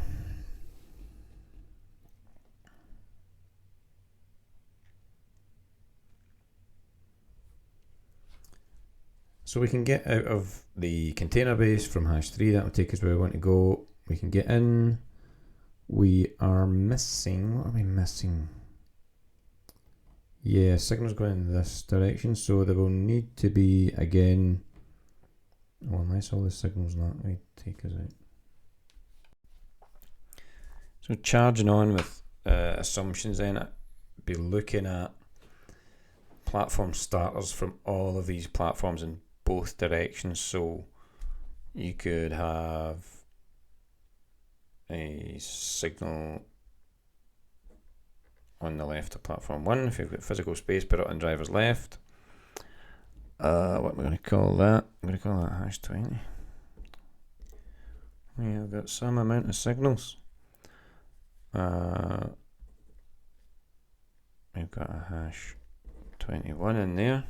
we can get out of the container base from #3. That will take us where we want to go. We can get in. We are missing. What are we missing? Yeah, signals going in this direction, so there will need to be again. Oh, unless all the signals that way take us out. So charging on with assumptions, then I'd be looking at platform starters from all of these platforms in both directions. So you could have a signal on the left of platform 1. If you've got physical space, put it on driver's left. What am I going to call that? I'm going to call that hash 20. We've got some amount of signals. We've got a hash 21 in there.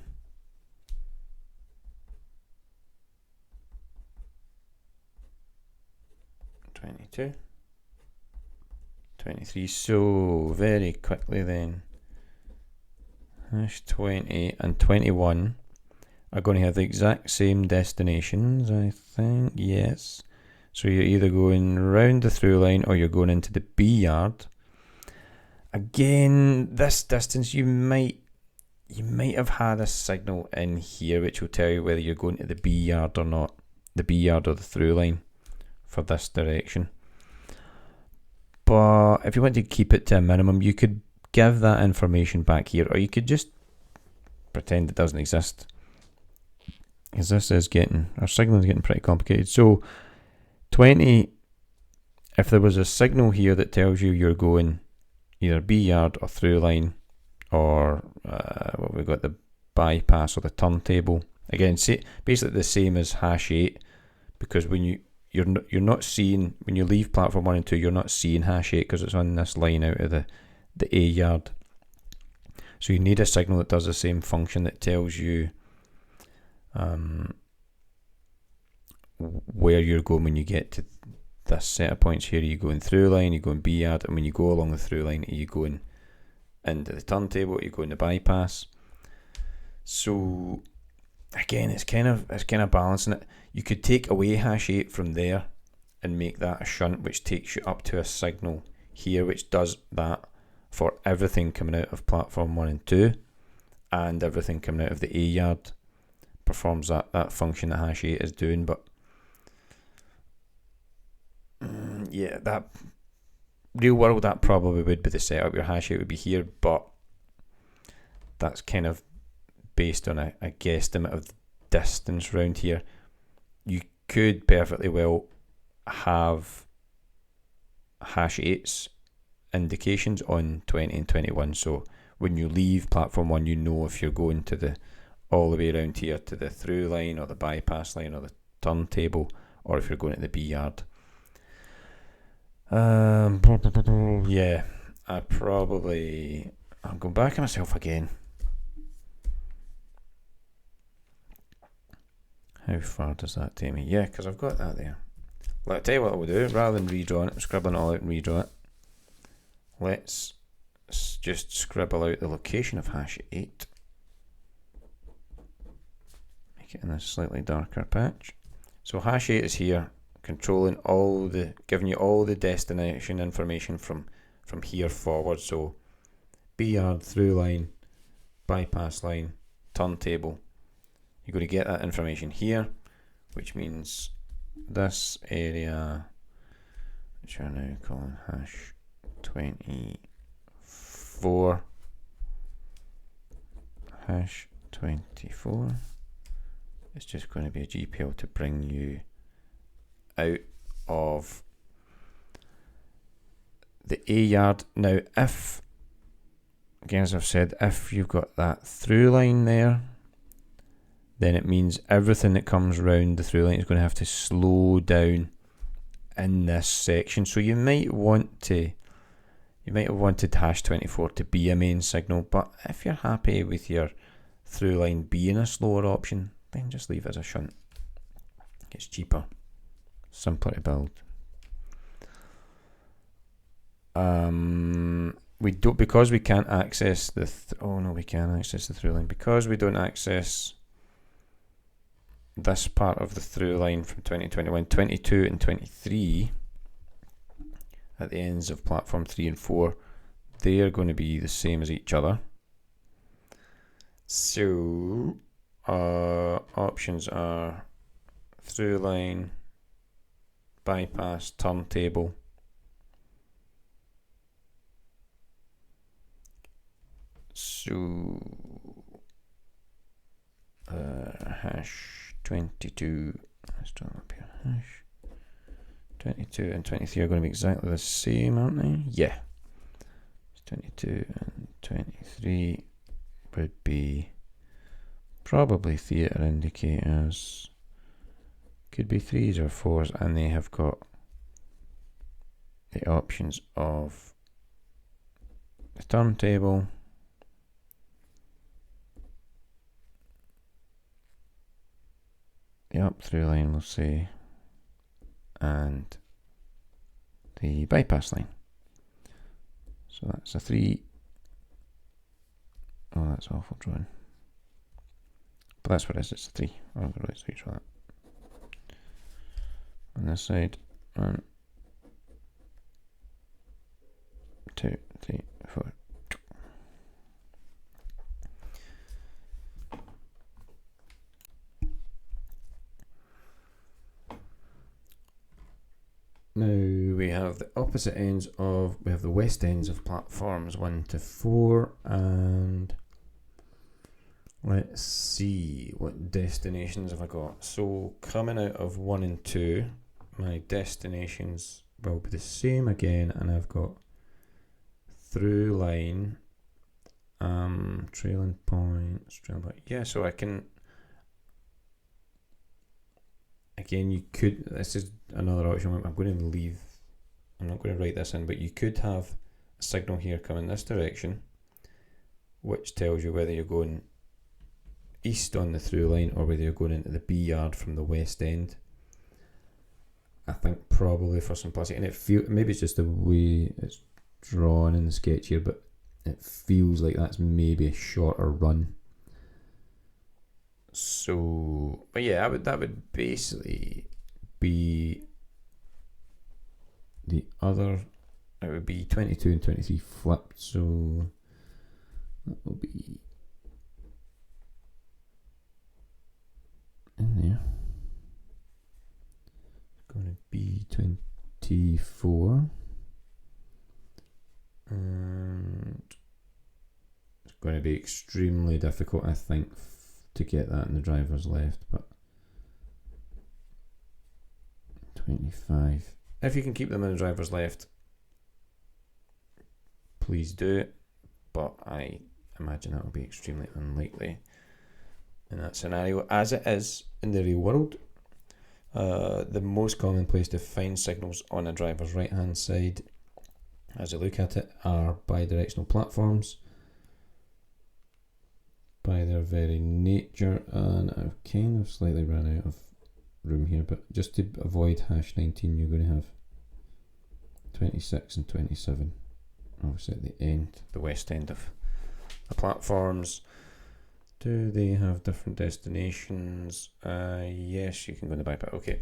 22. 23. So very quickly then, hash 20 and 21 are going to have the exact same destinations, I think. Yes. So you're either going round the through line or you're going into the B yard. Again, this distance you might have had a signal in here which will tell you whether you're going to the B yard or not, the B yard or the through line for this direction. But if you want to keep it to a minimum, you could give that information back here, or you could just pretend it doesn't exist, because this is our signal is getting pretty complicated. So 20, if there was a signal here that tells you you're going either B yard or through line, or what we've got, the bypass or the turntable. Again, basically the same as hash 8, because when you're not seeing, when you leave platform 1 and 2, you're not seeing hash 8 because it's on this line out of the A yard. So you need a signal that does the same function, that tells you where you're going when you get to this set of points here. Are you going through line, are you going B yard, and when you go along the through line, are you going into the turntable, are you going to bypass? So again, it's kind of balancing it. You could take away hash 8 from there and make that a shunt, which takes you up to a signal here which does that for everything coming out of platform 1 and 2, and everything coming out of the A yard performs that function that hash 8 is doing. But yeah, that real world, that probably would be the setup. Your hash 8 would be here, but that's kind of based on a guesstimate of the distance around here. You could perfectly well have hash 8's indications on 20 and 21, so when you leave platform 1, you know if you're going to all the way around here to the through line or the bypass line or the turntable, or if you're going to the B yard. Yeah, I'm going back on myself again. How far does that take me? Yeah, because I've got that there. I'll tell you what I will do. Rather than redrawing it, scribbling it all out and redraw it, let's just scribble out the location of hash 8. Make it in a slightly darker patch. So hash 8 is here, controlling giving you all the destination information from here forward. So B yard, through line, bypass line, turntable. You're going to get that information here, which means this area, which are now calling hash 24, hash 24, it's just going to be a GPL to bring you out of the A yard. Now, if, again, as I've said, if you've got that through line there, then it means everything that comes round the through line is going to have to slow down in this section. So you might have wanted hash 24 to be a main signal, but if you're happy with your through line being a slower option, then just leave it as a shunt. It's cheaper, simpler to build. Because we can't access we can access the through line. Because we don't access this part of the through line from 2021, 22 and 23 at the ends of platform 3 and 4, they are going to be the same as each other. So options are through line, bypass, turntable. So hash 22, let's draw up here, hash 22 and 23 are going to be exactly the same, aren't they? Yeah. 22 and 23 would be probably theatre indicators. Could be 3s or 4s, and they have got the options of the turntable, the up through line, we'll say, and the bypass line. So that's a 3. Oh, that's awful drawing. But that's what it is, it's a 3. Oh, I've got to write 3 for that. On this side, 1, 2, 3, 4. Now we have the opposite ends of, we have the west ends of platforms 1 to 4, and let's see what destinations have I got. So coming out of 1 and 2, my destinations will be the same again, and I've got through line, trailing points, yeah, so I can, again, you could, this is another option, I'm going to leave, I'm not going to write this in, but you could have a signal here coming this direction, which tells you whether you're going east on the through line or whether you're going into the B yard from the west end. I think probably for simplicity, and maybe it's just the way it's drawn in the sketch here, but it feels like that's maybe a shorter run. So, but yeah, that would basically be the other. It would be 22 and 23 flipped, so that will be in there. It's going to be 24, and it's going to be extremely difficult, I think, to get that in the driver's left, but 25. If you can keep them in the driver's left, please do it, but I imagine that will be extremely unlikely in that scenario, as it is in the real world. The most common place to find signals on a driver's right hand side, as I look at it, are bi-directional platforms by their very nature, and I've kind of slightly run out of room here, but just to avoid hash 19, you're going to have 26 and 27 obviously at the end, the west end of the platforms. Do they have different destinations? Yes, you can go in the bypass. Okay,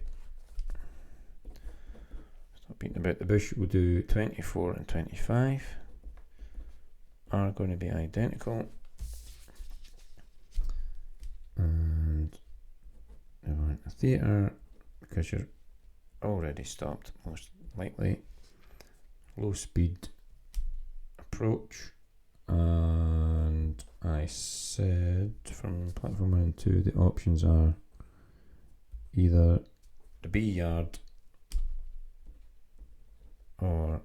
stop beating about the bush. We'll do 24 and 25 are going to be identical, and we want a theatre because you're already stopped, most likely. Low speed approach, and I said from platform 1 and 2 the options are either the B yard or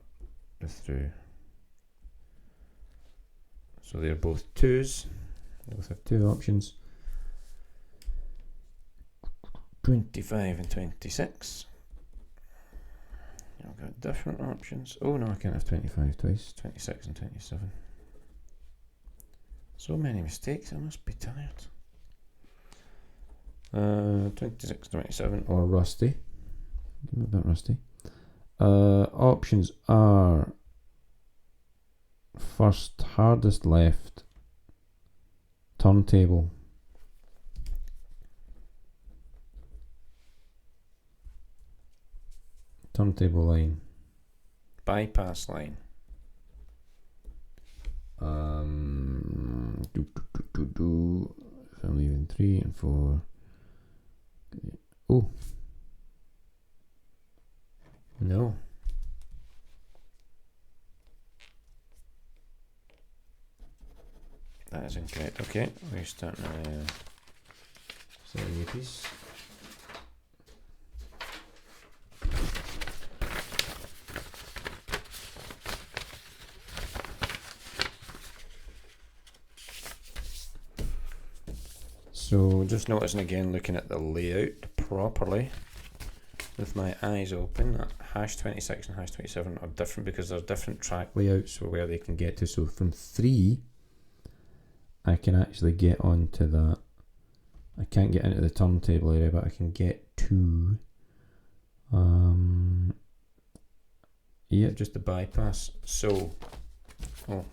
the through. So they're both 2s, they both have 2 options. 25 and 26. I've got different options. Oh no, I can't have 25 twice. 26 and 27. So many mistakes, I must be tired. 26, 27, or rusty. Give me a bit rusty. Options are first hardest left, turntable, turntable line, bypass line, if I'm leaving 3 and 4. Oh no, that is incorrect. Okay, we're starting a new piece. So just noticing again, looking at the layout properly with my eyes open, that hash 26 and hash 27 are different because there's different track layouts for where they can get to. So from 3, I can actually get onto that. I can't get into the turntable area, but I can get to yeah, just the bypass. So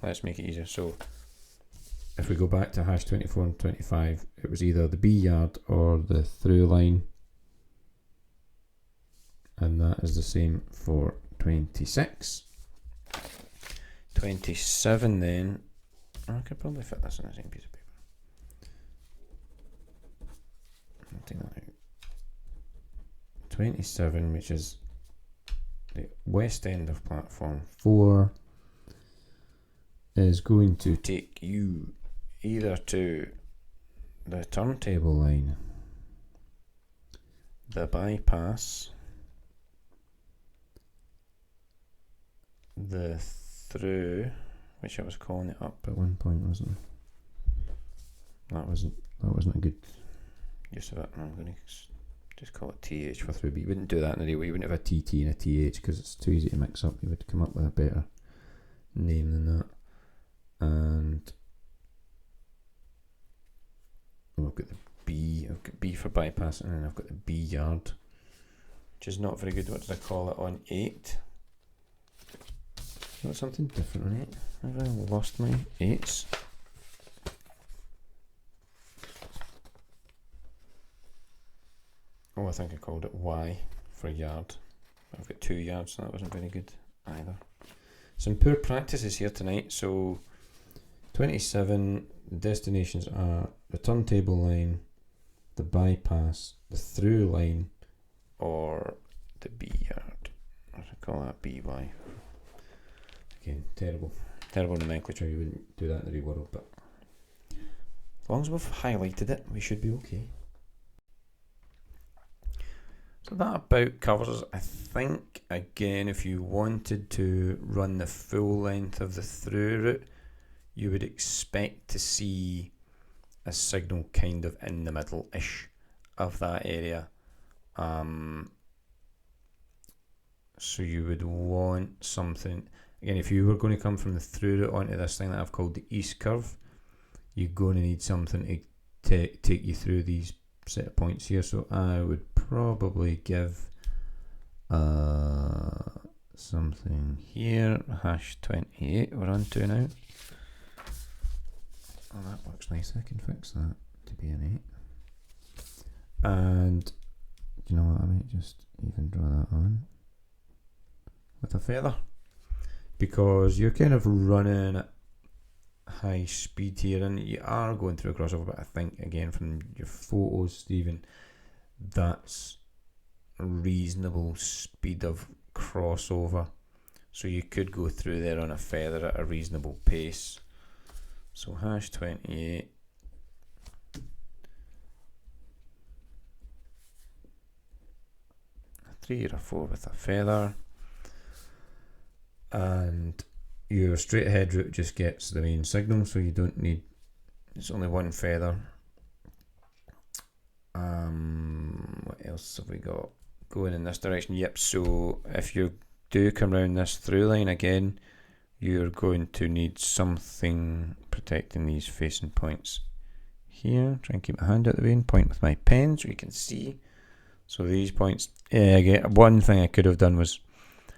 let's make it easier. So if we go back to hash 24 and 25, it was either the B yard or the through line, and that is the same for 26. 27 then, I could probably fit this on the same piece of paper. I'll take that out. 27, which is the west end of platform 4, is going to take you either to the turntable line, the bypass, the through, which I was calling it up at one point, wasn't I? That wasn't a good use of it. I'm going to just call it TH for through, but you wouldn't do that in a real way. You wouldn't have a TT and a TH because it's too easy to mix up. You would come up with a better name than that. And I've got the B. I've got B for bypass, and then I've got the B yard, which is not very good. What did I call it on 8? Got something different on 8. Have I lost my 8s? Oh, I think I called it Y for yard. I've got 2 yards, so that wasn't very good either. Some poor practices here tonight. So 27, the destinations are the turntable line, the bypass, the through line, or the B yard. I should call that BY. Again, terrible nomenclature. You wouldn't do that in the real world, but as long as we've highlighted it, we should be okay. So that about covers, I think, again, if you wanted to run the full length of the through route, you would expect to see a signal kind of in the middle-ish of that area. So you would want something, again, if you were going to come from the through route onto this thing that I've called the east curve, you're going to need something to take you through these set of points here. So I would probably give something here, hash 28 we're on to now. Oh, that looks nice. I can fix that to be an 8. And do you know what, I might just even draw that on with a feather, because you're kind of running at high speed here, and you are going through a crossover, but I think again from your photos, Stephen, that's a reasonable speed of crossover, so you could go through there on a feather at a reasonable pace. So hash 28, a 3 or a 4 with a feather, and your straight ahead route just gets the main signal, so you don't need, it's only one feather. What else have we got going in this direction? Yep, so if you do come around this through line again, you're going to need something protecting these facing points here. Try and keep my hand out of the way and point with my pen so you can see. So these points, again, one thing I could have done was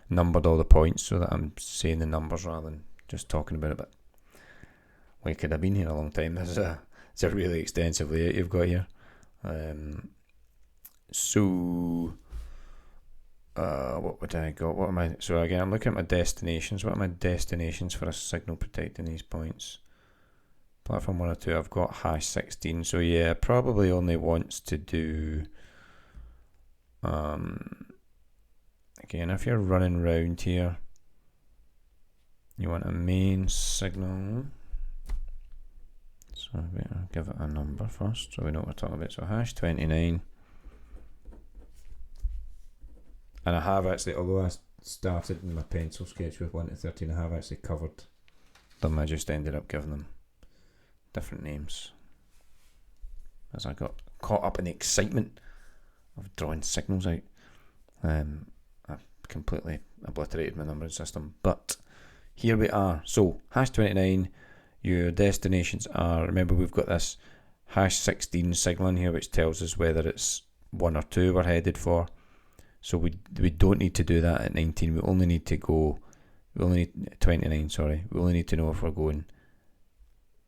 numbered all the points so that I'm saying the numbers rather than just talking about it, but we could have been here a long time. It's a really extensive layout you've got here. What would I got? What am I? So again, I'm looking at my destinations. What are my destinations for a signal protecting these points? Platform 1 or 2. I've got hash 16. So yeah, probably only wants to do. Again, if you're running round here, you want a main signal. So I better give it a number first so we know what we're talking about. So hash 29. And I have actually, although I started in my pencil sketch with 1 to 13, I have actually covered them. I just ended up giving them different names. as I got caught up in the excitement of drawing signals out. I've completely obliterated my numbering system, but here we are. So hash 29, your destinations are, remember we've got this hash 16 signaling here which tells us whether it's 1 or 2 we're headed for. So we don't need to do that at 19. We only need to go, we only need 29, sorry. We only need to know if we're going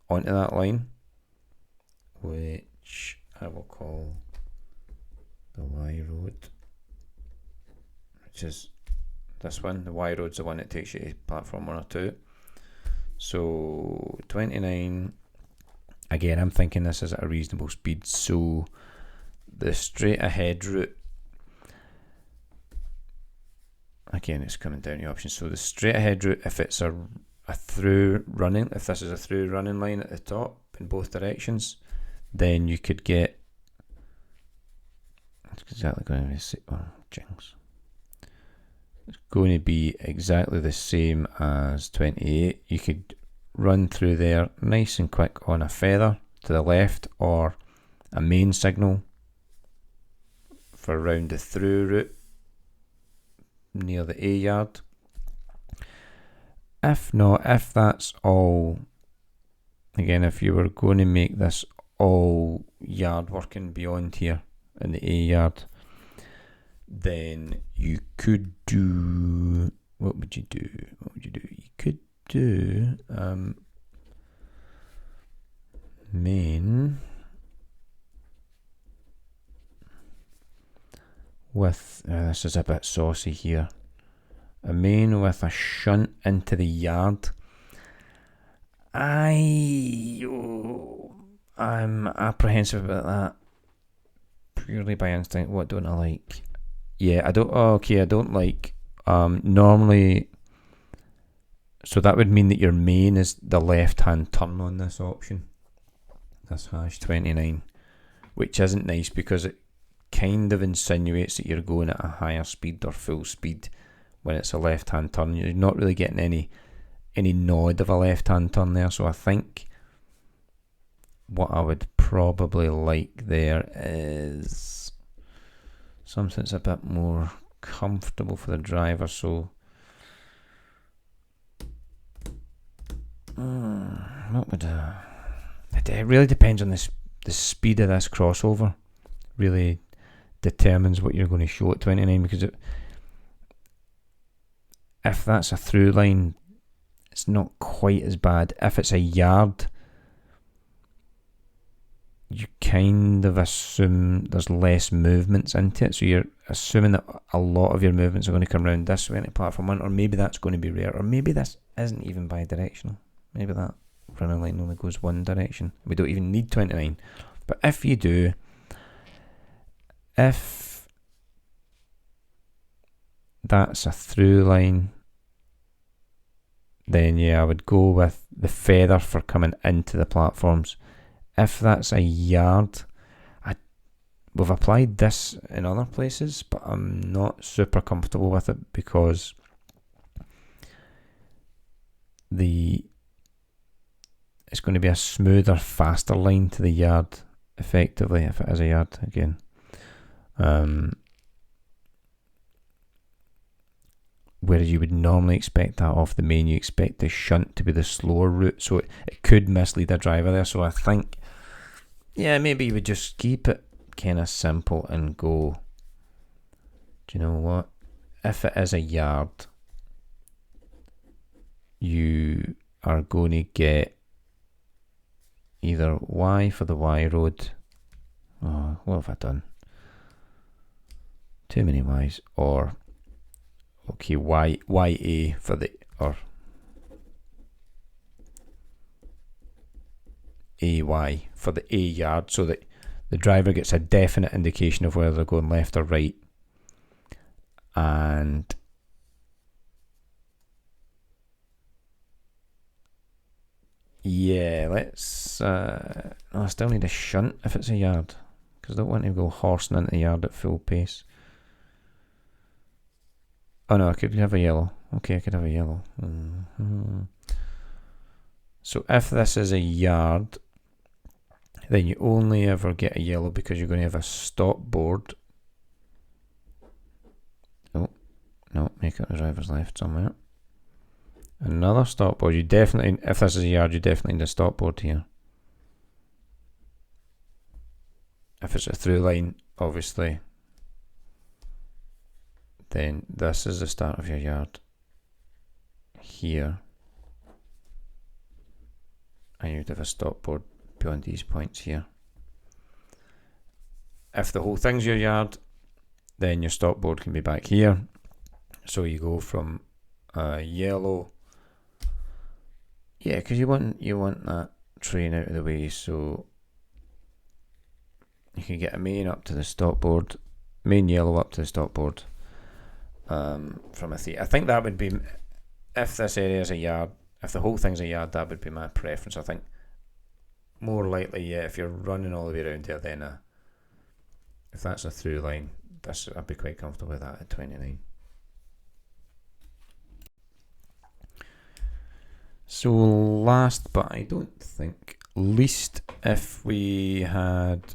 onto that line, which I will call the Y road, which is this one. The Y road's the one that takes you to platform 1 or 2. So 29, again, I'm thinking this is at a reasonable speed. So the straight ahead route, again, it's coming down to options. So the straight ahead route, if it's a through running, if this is a through running line at the top in both directions, then you could get, it's exactly going to be, oh, jinx. It's going to be exactly the same as 28. You could run through there nice and quick on a feather to the left, or a main signal for around the through route near the A yard. If not, if that's all, again, if you were going to make this all yard working beyond here in the A yard, then you could do, what would you do? You could do main with, this is a bit saucy here, a main with a shunt into the yard. I'm apprehensive about that purely by instinct. What don't I like? Yeah, I don't like, normally, so that would mean that your main is the left hand turn on this option, this hash 29, which isn't nice because it kind of insinuates that you're going at a higher speed or full speed when it's a left hand turn. You're not really getting any nod of a left hand turn there. So I think what I would probably like there is something that's a bit more comfortable for the driver. So what would it really depends on the speed of this crossover. Really determines what you're going to show at 29, because if that's a through line, it's not quite as bad. If it's a yard, you kind of assume there's less movements into it, so you're assuming that a lot of your movements are going to come around this way into platform 1, or maybe that's going to be rare, or maybe this isn't even bi-directional. Maybe that running line only goes one direction. We don't even need 29. But if you do, if that's a through line, then yeah, I would go with the feather for coming into the platforms. If that's a yard, we've applied this in other places, but I'm not super comfortable with it because it's going to be a smoother, faster line to the yard, effectively, if it is a yard again. Whereas you would normally expect that off the main, you expect the shunt to be the slower route, so it could mislead a driver there. So I think, yeah, maybe you would just keep it kind of simple and go, do you know what? If it is a yard, you are going to get either Y for the Y road. Oh, what have I done? Too many Y's. Or okay, YA for the, or AY for the A yard, so that the driver gets a definite indication of whether they're going left or right. And yeah, let's I still need a shunt if it's a yard, because I don't want to go horsing into the yard at full pace. Oh no, I could have a yellow. Okay, I could have a yellow. So if this is a yard, then you only ever get a yellow because you're going to have a stop board. Oh, no, make it the driver's left somewhere. Another stop board. You definitely, if this is a yard, you definitely need a stop board here. If it's a through line, obviously, then this is the start of your yard here, and you'd have a stop board beyond these points here. If the whole thing's your yard, then your stop board can be back here. So you go from yellow, yeah, because you want that train out of the way, so you can get a main up to the stop board, main yellow up to the stop board. From a I think that would be, if this area is a yard, if the whole thing's a yard, that would be my preference. I think more likely, yeah, if you're running all the way around there, then if that's a through line, I'd be quite comfortable with that at 29. So last, but I don't think least, if we had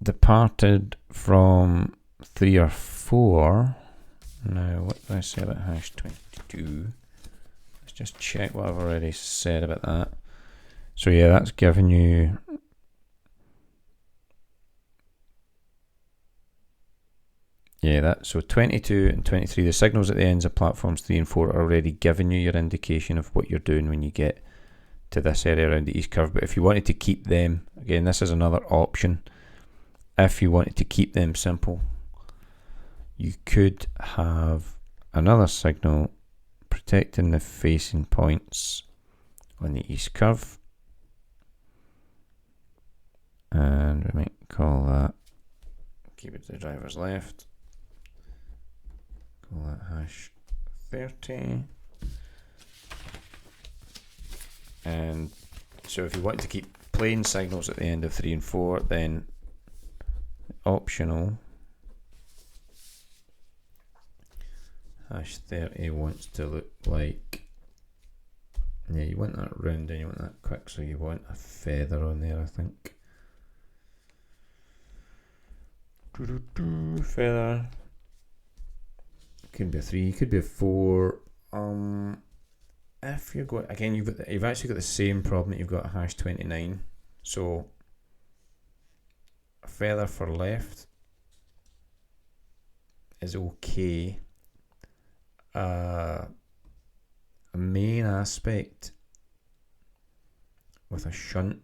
departed from 3 or 4. Now, what did I say about hash 22? Let's just check what I've already said about that. So yeah, that's giving you so 22 and 23, the signals at the ends of platforms 3 and 4 are already giving you your indication of what you're doing when you get to this area around the east curve. But if you wanted to keep them, again, this is another option. If you wanted to keep them simple, you could have another signal protecting the facing points on the east curve, and we might call that, keep it to the driver's left, call that hash 30. And so if you want to keep plain signals at the end of 3 and 4, then optional hash 30 wants to look like, yeah, you want that round and you want that quick, so you want a feather on there, I think. Feather. Could be a 3, could be a 4. If you're going, again, you've actually got the same problem that you've got a hash 29. So a feather for left is okay. A main aspect with a shunt,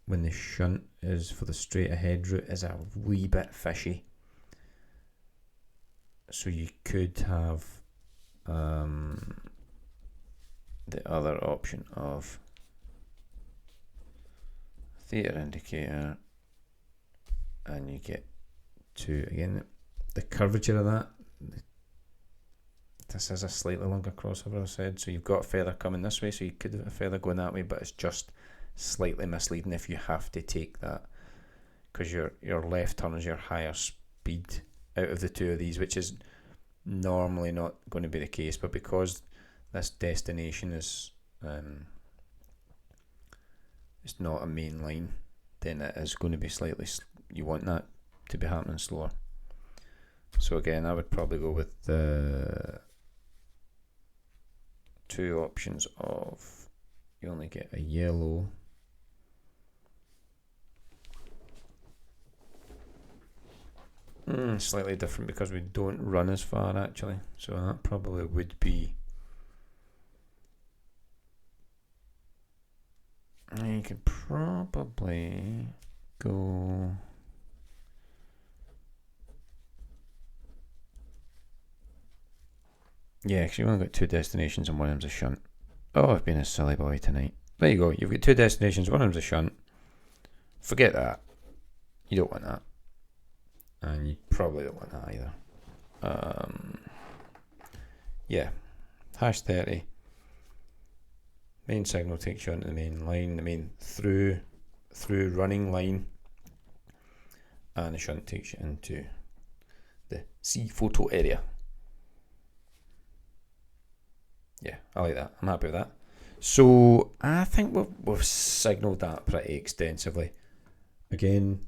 when the shunt is for the straight ahead route, is a wee bit fishy. So you could have the other option of theatre indicator, and you get to, again, the curvature of that. This is a slightly longer crossover, I said, so you've got a feather coming this way, so you could have a feather going that way, but it's just slightly misleading if you have to take that, because your left turn is your higher speed out of the two of these, which is normally not going to be the case, but because this destination is it's not a main line, then it is going to be slightly, you want that to be happening slower. So again, I would probably go with the two options of, you only get a yellow slightly different because we don't run as far actually, so that probably would be, you could probably go yeah, because you've only got 2 destinations and one of them's a shunt. Oh, I've been a silly boy tonight. There you go, you've got 2 destinations, one of them's a shunt. Forget that. You don't want that. And you probably don't want that either. Yeah, hash 30. Main signal takes you onto the main line, the main through running line, and the shunt takes you into the C photo area. Yeah, I like that. I'm happy with that. So I think we've signalled that pretty extensively. Again,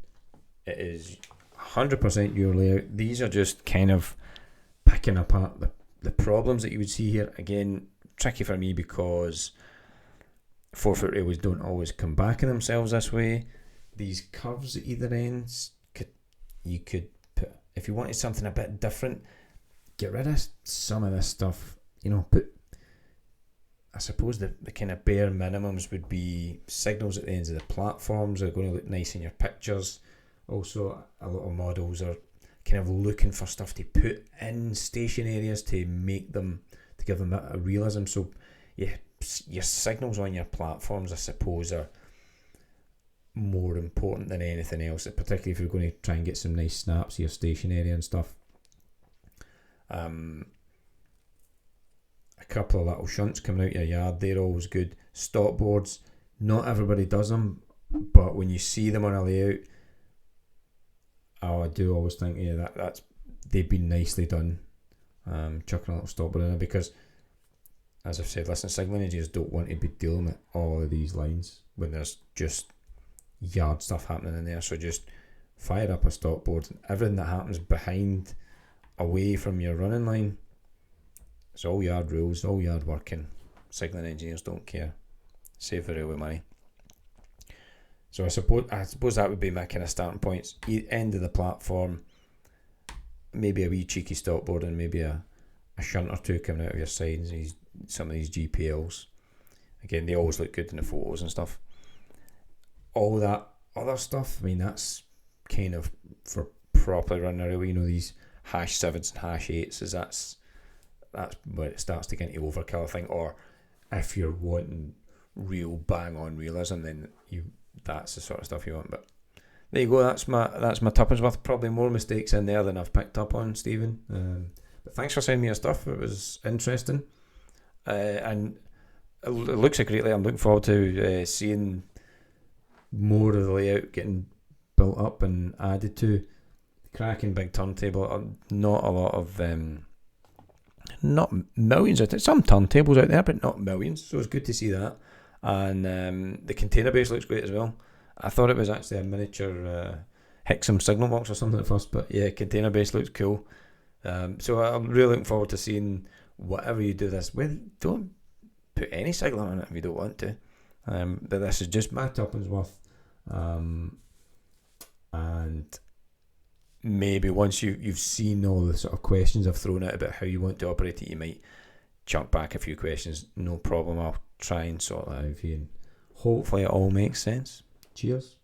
it is 100% your layout. These are just kind of picking apart the problems that you would see here. Again, tricky for me because 4-foot railways don't always come back in themselves this way. These curves at either ends, you could put, if you wanted something a bit different, get rid of some of this stuff. Put, I suppose the kind of bare minimums would be signals at the ends of the platforms that are going to look nice in your pictures. Also, a lot of models are kind of looking for stuff to put in station areas to make them, to give them a realism. So yeah, your signals on your platforms, I suppose, are more important than anything else, particularly if you're going to try and get some nice snaps of your station area and stuff. A couple of little shunts coming out your yard, they're always good. Stop boards, not everybody does them, but when you see them on a layout, I do always think, yeah, that's they've been nicely done. Chucking a little stop board in there, because as I've said, listen, signalling engineers don't want to be dealing with all of these lines when there's just yard stuff happening in there. So just fire up a stop board, and everything that happens behind, away from your running line, it's all yard rules, all yard working. Signalling engineers don't care. Save the railway money. So I suppose that would be my kind of starting points. End of the platform, maybe a wee cheeky stop board, and maybe a shunt or two coming out of your sides. Some of these GPLs. Again, they always look good in the photos and stuff. All that other stuff, I mean, that's kind of for properly running a railway. These #7s and #8s, that's where it starts to get into overkill, I think. Or if you're wanting real bang on realism, then that's the sort of stuff you want. But there you go, that's my tuppence worth. Probably more mistakes in there than I've picked up on, Stephen. But thanks for sending me your stuff. It was interesting, and it looks a great layout. I'm looking forward to seeing more of the layout getting built up and added to. Cracking big turntable. Not a lot of not millions out there. Some turntables out there, but not millions. So it's good to see that. And the container base looks great as well. I thought it was actually a miniature Hexham signal box or something at first, but yeah, container base looks cool. So I'm really looking forward to seeing whatever you do this with. Don't put any signal on it if you don't want to. But this is just my tuppence worth. And maybe once you've seen all the sort of questions I've thrown out about how you want to operate it, you might chuck back a few questions. No problem. I'll try and sort that out for you, and hopefully it all makes sense. Cheers.